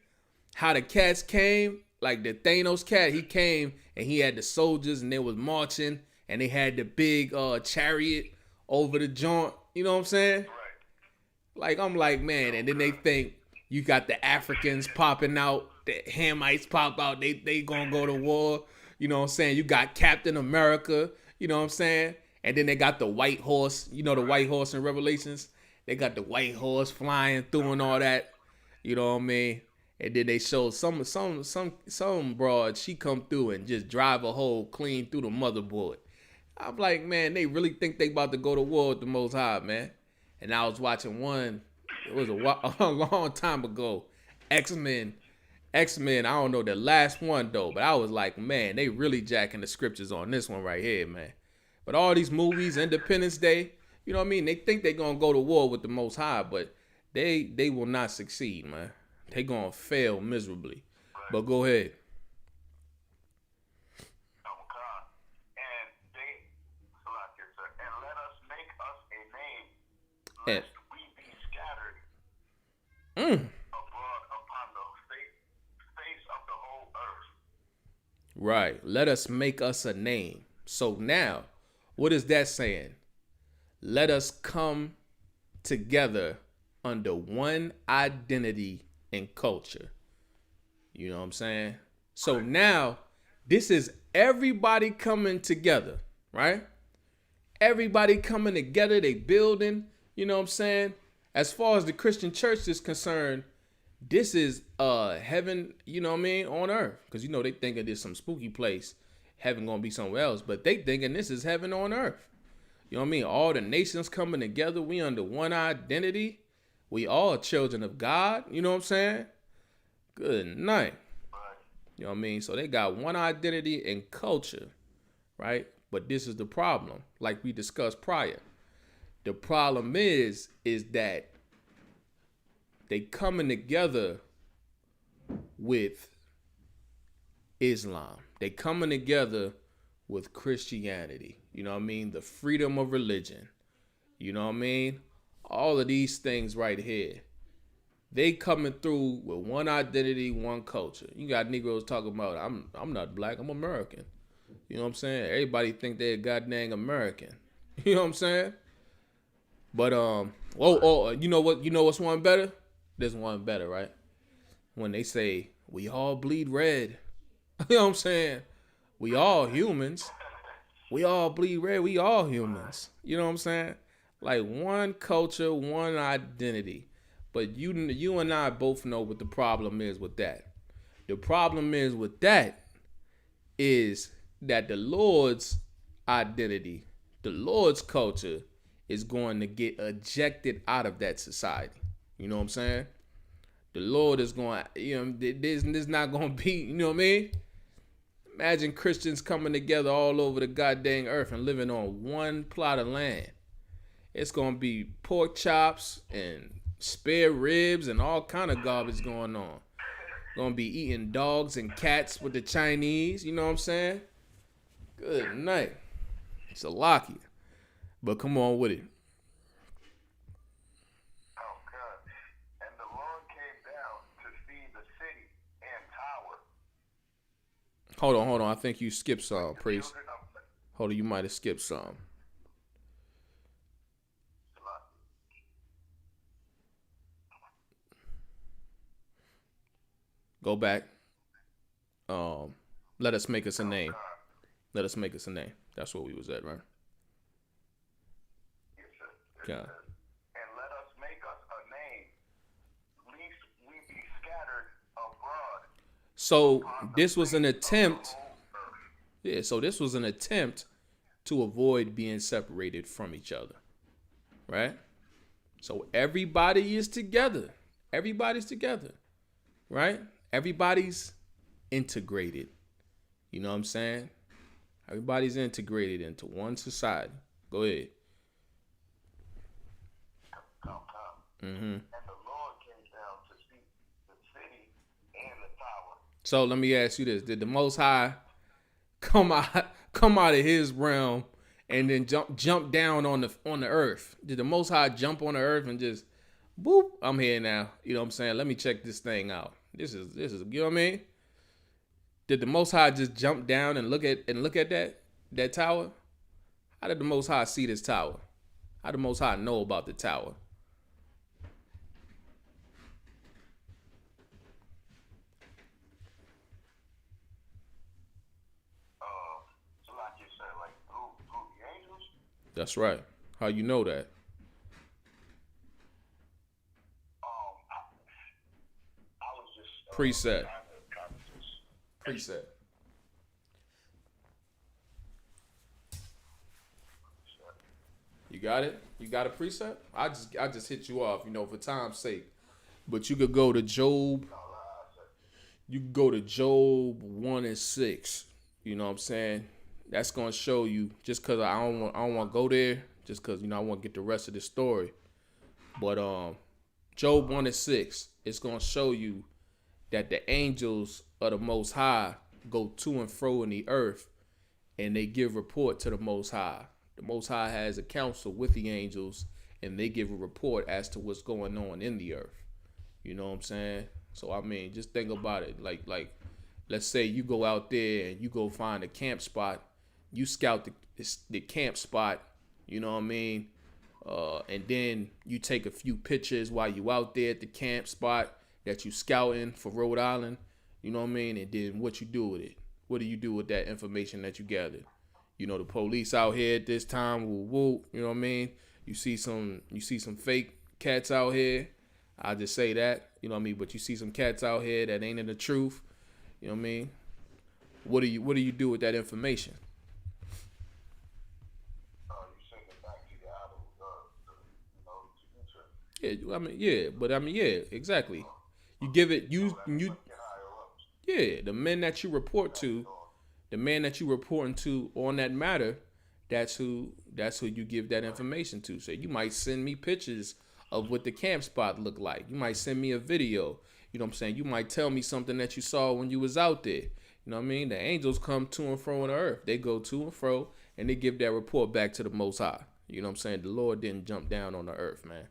how the cats came, like the Thanos cat, he came and he had the soldiers and they was marching and they had the big chariot over the joint. You know what I'm saying? Right. Like I'm like, man, and then they think you got the Africans popping out, the Hamites pop out, they gonna go to war. You know what I'm saying? You got Captain America, you know what I'm saying? And then they got the white horse, the white horse in Revelations. They got the white horse flying through and all that. You know what I mean? And then they showed some broad, she come through and just drive a hole clean through the motherboard. I'm like, man, they really think they about to go to war with the Most High, man. And I was watching one, it was a long time ago, X-Men, I don't know the last one though, but I was like, man, they really jacking the scriptures on this one right here, man. But all these movies, Independence Day, you know what I mean? They think they're going to go to war with the Most High, but they will not succeed, man. They going to fail miserably. But go ahead. And let us make us a name, lest we be scattered abroad upon the face of the whole earth. Right. Let us make us a name. So now, what is that saying? Let us come together under one identity and culture. You know what I'm saying? So now, this is everybody coming together, right? Everybody coming together, they building, you know what I'm saying? As far as the Christian church is concerned, this is heaven, you know what I mean, on earth. Because you know they thinking there's some spooky place, heaven gonna be somewhere else, but they thinking this is heaven on earth. You know what I mean? All the nations coming together, we under one identity. We all children of God, you know what I'm saying? Good night. You know what I mean? So they got one identity and culture, right? But this is the problem, like we discussed prior. The problem is that they coming together with Islam. They coming together with Christianity. You know what I mean? The freedom of religion. You know what I mean? All of these things right here. They coming through with one identity, one culture. You got Negroes talking about, I'm not black, I'm American. You know what I'm saying? Everybody think they're goddamn American. You know what I'm saying? But you know what? You know what's one better? There's one better, right? When they say we all bleed red. You know what I'm saying? We all humans. We all bleed red. We all humans. You know what I'm saying? Like one culture, one identity. But you and I both know what the problem is with that. The problem is with that is that the Lord's identity, the Lord's culture is going to get ejected out of that society. You know what I'm saying? The Lord is going, you know, there's not going to be, you know what I mean? Imagine Christians coming together all over the goddamn earth and living on one plot of land. It's going to be pork chops and spare ribs and all kind of garbage going on. Going to be eating dogs and cats with the Chinese, you know what I'm saying? Good night. It's a locky. But come on with it. Oh, God. And the Lord came down to see the city and tower. Hold on. I think you skipped some, priest. Hold on, you might have skipped some. Go back. Let us make us a name. Let us make us a name. That's where we was at, right? Yes, sir. Okay. And let us make us a name, lest we be scattered abroad. So this was an attempt. Yeah, so this was an attempt to avoid being separated from each other. Right? So everybody is together. Everybody's together. Right? Everybody's integrated. You know what I'm saying? Everybody's integrated into one society. Go ahead. Mm-hmm. And the Lord came down to see the city and the tower. So let me ask you this: did the Most High come out of His realm and then jump down on the earth? Did the Most High jump on the earth and just boop? I'm here now. You know what I'm saying? Let me check this thing out. This is you know what I mean? Did the Most High just jump down and look at that tower? How did the Most High see this tower? How did the Most High know about the tower? So like you said, like through the angels. That's right. How you know that? I was just Preset. kind of just Preset. You got it? You got a preset? I just hit you off, you know, for time's sake. But you could go to Job. You could go to Job 1:6. You know what I'm saying? That's gonna show you, just cause I don't want to go there, just cause I want to get the rest of the story. But Job 1:6, it's gonna show you that the angels of the Most High go to and fro in the earth, and they give report to the Most High. The Most High has a council with the angels, and they give a report as to what's going on in the earth. You know what I'm saying? So I mean, just think about it. Like, let's say you go out there and you go find a camp spot you scout the camp spot, you know what I mean? And then you take a few pictures while you out there at the camp spot that you scouting for Rhode Island, you know what I mean? And then what you do with it? What do you do with that information that you gathered? You know, the police out here at this time, woo woo, you know what I mean? You see some fake cats out here. I just say that, you know what I mean? But you see some cats out here that ain't in the truth, you know what I mean? What do you do with that information? Yeah, I mean, yeah, but I mean, yeah, exactly. You give it, yeah, the men that you report to, the man that you reporting to on that matter, that's who you give that information to. So you might send me pictures of what the camp spot looked like. You might send me a video. You know what I'm saying? You might tell me something that you saw when you was out there. You know what I mean? The angels come to and fro on the earth. They go to and fro and they give that report back to the Most High. You know what I'm saying? The Lord didn't jump down on the earth, man.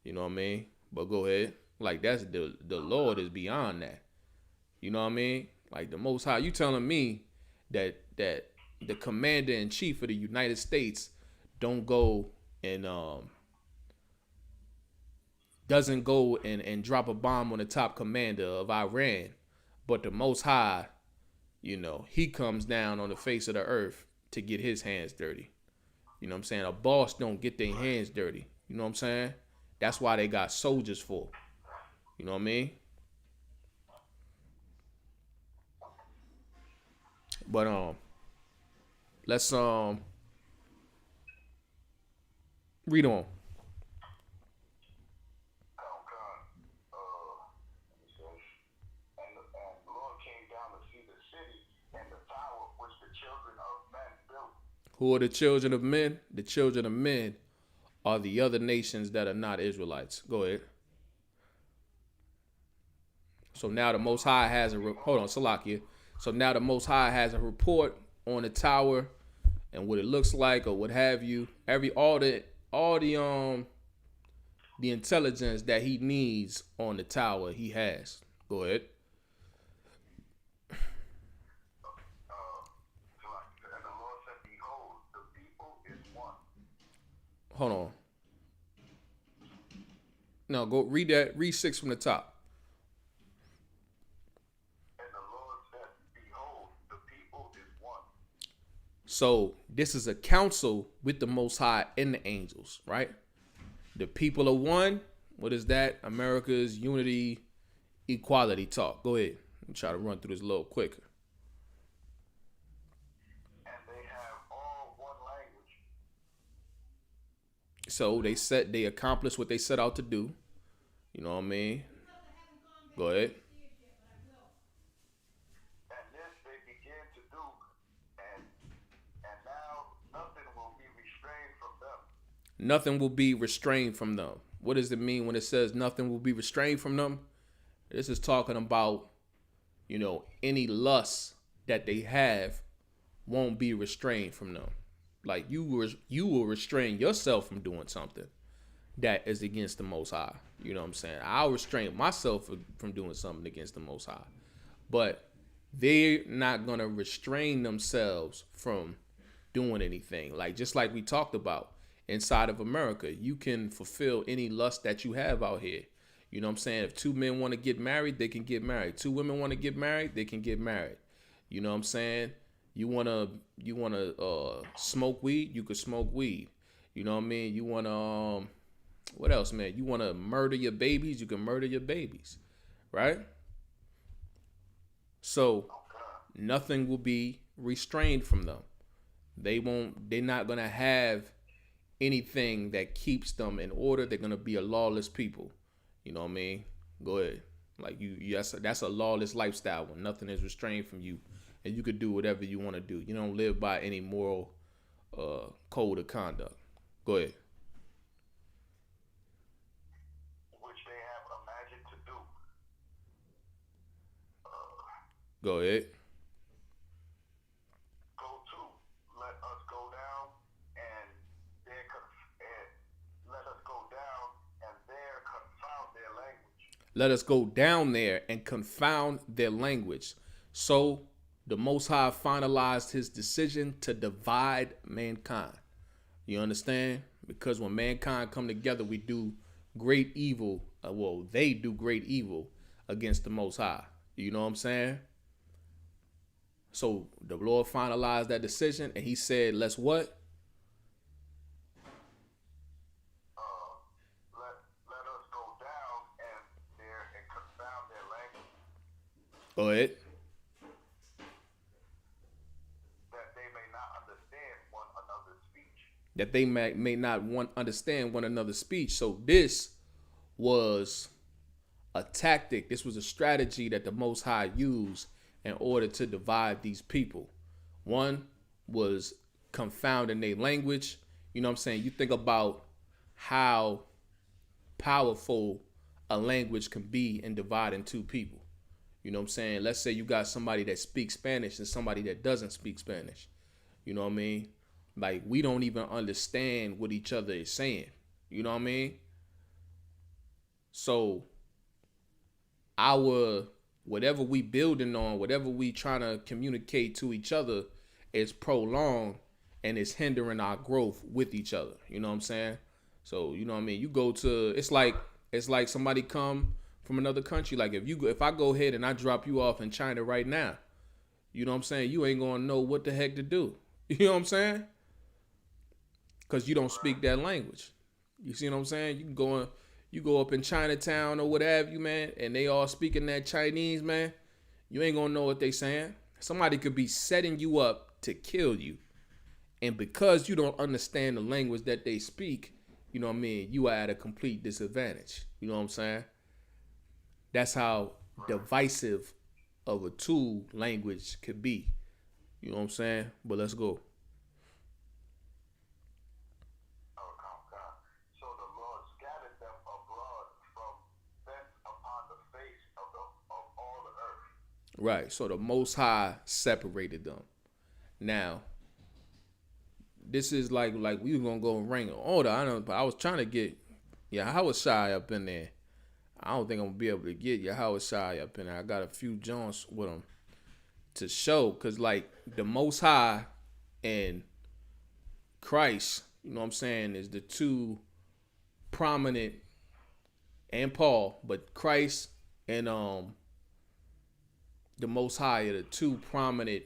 You know what I mean? But go ahead. Like that's the Lord is beyond that. You know what I mean? Like the Most High. You telling me that the commander in chief of the United States don't go and doesn't go and drop a bomb on the top commander of Iran, but the Most High, you know, he comes down on the face of the earth to get his hands dirty. You know what I'm saying? A boss don't get their hands dirty. You know what I'm saying? That's why they got soldiers for. You know what I mean? But let's read on. Who are the children of men? The children of men are the other nations that are not Israelites. Go ahead. So now the Most High has hold on, Salakia. So now the Most High has a report on the tower and what it looks like or what have you. All the intelligence that he needs on the tower he has. Go ahead. Hold on. No, go read that. Read 6 from the top. And the Lord said, behold, the people is one. So this is a council with the Most High and the angels, right? The people are one. What is that? America's unity, equality talk. Go ahead. Let me try to run through this a little quicker. So they accomplished what they set out to do. You know what I mean? Go ahead. And this they began to do, and now nothing will be restrained from them. Nothing will be restrained from them. What does it mean when it says nothing will be restrained from them? This is talking about, you know, any lust that they have won't be restrained from them. Like you will restrain yourself from doing something that is against the Most High. You know what I'm saying? I'll restrain myself from doing something against the Most High. But they're not going to restrain themselves from doing anything. Like just like we talked about inside of America, you can fulfill any lust that you have out here. You know what I'm saying? If 2 men want to get married, they can get married. 2 women want to get married, they can get married. You know what I'm saying? You wanna smoke weed, you could smoke weed. You know what I mean? You wanna what else, man? You wanna murder your babies, you can murder your babies, right? So nothing will be restrained from them. They're not gonna have anything that keeps them in order. They're gonna be a lawless people. You know what I mean? Go ahead. Like that's a lawless lifestyle when nothing is restrained from you. And you could do whatever you want to do. You don't live by any moral code of conduct. Go ahead. Which they have imagined to do. Go ahead. Go to, let us go down and let us go down and there confound their language. Let us go down there and confound their language. So the Most High finalized his decision to divide mankind. You understand? Because when mankind come together, we do great evil. They do great evil against the Most High. You know what I'm saying? So the Lord finalized that decision, and he said, let's what? Let us go down and confound their language. Go ahead. That they may not understand one another's speech. That they may not understand one another's speech. So this was a tactic. This was a strategy that the Most High used in order to divide these people. One was confounding their language. You know what I'm saying? You think about how powerful a language can be in dividing two people. You know what I'm saying? Let's say you got somebody that speaks Spanish and somebody that doesn't speak Spanish. You know what I mean? Like, we don't even understand what each other is saying. You know what I mean? So whatever we building on, whatever we trying to communicate to each other is prolonged and it's hindering our growth with each other. You know what I'm saying? So, you know what I mean? You go to, it's like somebody come from another country. Like if I go ahead and I drop you off in China right now, you know what I'm saying? You ain't gonna know what the heck to do. You know what I'm saying? Because you don't speak that language. You see what I'm saying? You go up in Chinatown or what have you, man, and they all speaking that Chinese, man. You ain't gonna know what they saying. Somebody could be setting you up to kill you. And because you don't understand the language that they speak, you know what I mean, you are at a complete disadvantage. You know what I'm saying? That's how divisive of a tool language could be. You know what I'm saying? But let's go. So the Lord scattered them abroad from thence upon the face of all the earth. Right. So the Most High separated them. Now, this is like we were gonna go and rank order. I was trying to get Yahushai up in there. I don't think I'm gonna be able to get Yahushai up in there. I got a few Jones with him to show, cause like the Most High and Christ, you know what I'm saying, is the two prominent, and Paul, but Christ and the Most High are the two prominent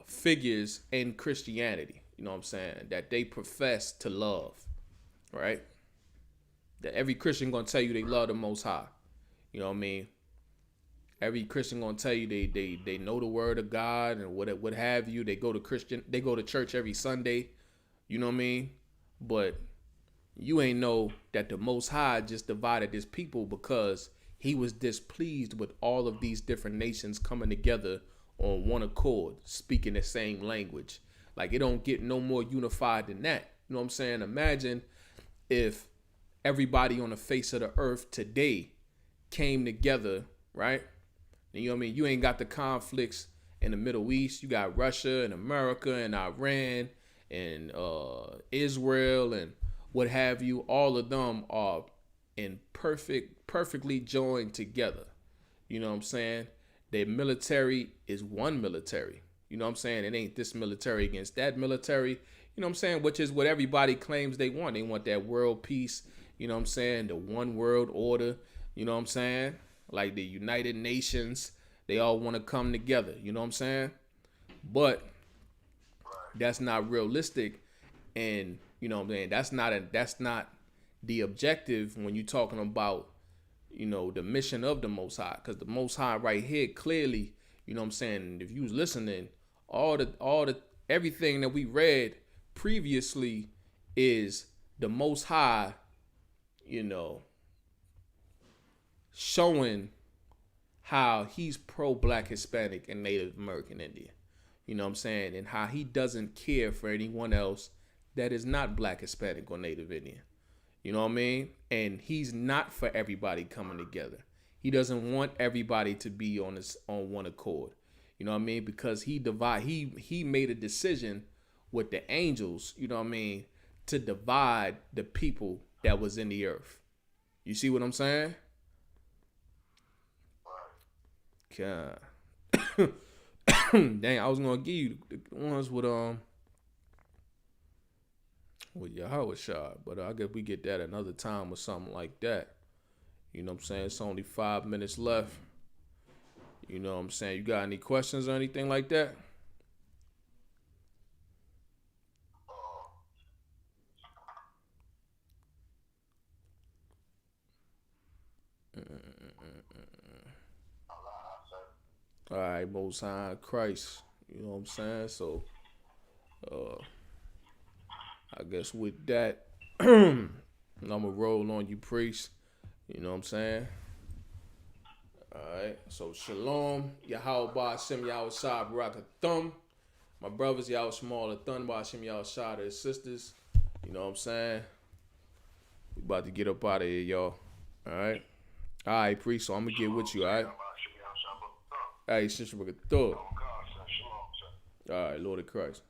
figures in Christianity. You know what I'm saying? That they profess to love, right? That every Christian gonna tell you they love the Most High. You know what I mean? Every Christian gonna tell you they know the word of God and what have you. They go to church every Sunday. You know what I mean? But you ain't know that the Most High just divided his people because he was displeased with all of these different nations coming together on one accord, speaking the same language. Like, it don't get no more unified than that. You know what I'm saying? Imagine if everybody on the face of the earth today came together, right? And you know what I mean? You ain't got the conflicts in the Middle East. You got Russia and America and Iran and Israel and what have you. All of them are in perfectly joined together. You know what I'm saying? Their military is one military. You know what I'm saying? It ain't this military against that military. You know what I'm saying? Which is what everybody claims they want. They want that world peace. You know what I'm saying? The one world order. You know what I'm saying? Like the United Nations. They all want to come together. You know what I'm saying? But that's not realistic. And, you know what I'm saying? That's not the objective when you're talking about, you know, the mission of the Most High. Because the Most High right here clearly, you know what I'm saying, if you was listening, everything that we read previously is the Most High, you know, showing how he's pro-Black, Hispanic, and Native American Indian. You know what I'm saying? And how he doesn't care for anyone else that is not Black, Hispanic, or Native Indian. You know what I mean? And he's not for everybody coming together. He doesn't want everybody to be on one accord. You know what I mean? Because he made a decision with the angels, you know what I mean, to divide the people that was in the earth. You see what I'm saying? God. Dang, I was gonna give you the ones with Yahweh shot, but I guess we get that another time or something like that. You know what I'm saying? It's only 5 minutes left. You know what I'm saying? You got any questions or anything like that? All right, Most High Christ. You know what I'm saying? So, I guess with that, I'm gonna roll on you, priest. You know what I'm saying? All right. So shalom, Yahweh Ba'ashem Yahweh Shah Baraka Thumb. My brothers, Yahweh Small the Thun Ba'ashem Yahweh Shah, their sisters. You know what I'm saying? We about to get up out of here, y'all. All right. All right, priest. So I'm gonna get with you. All right. All right, sister, all right, Lord of Christ.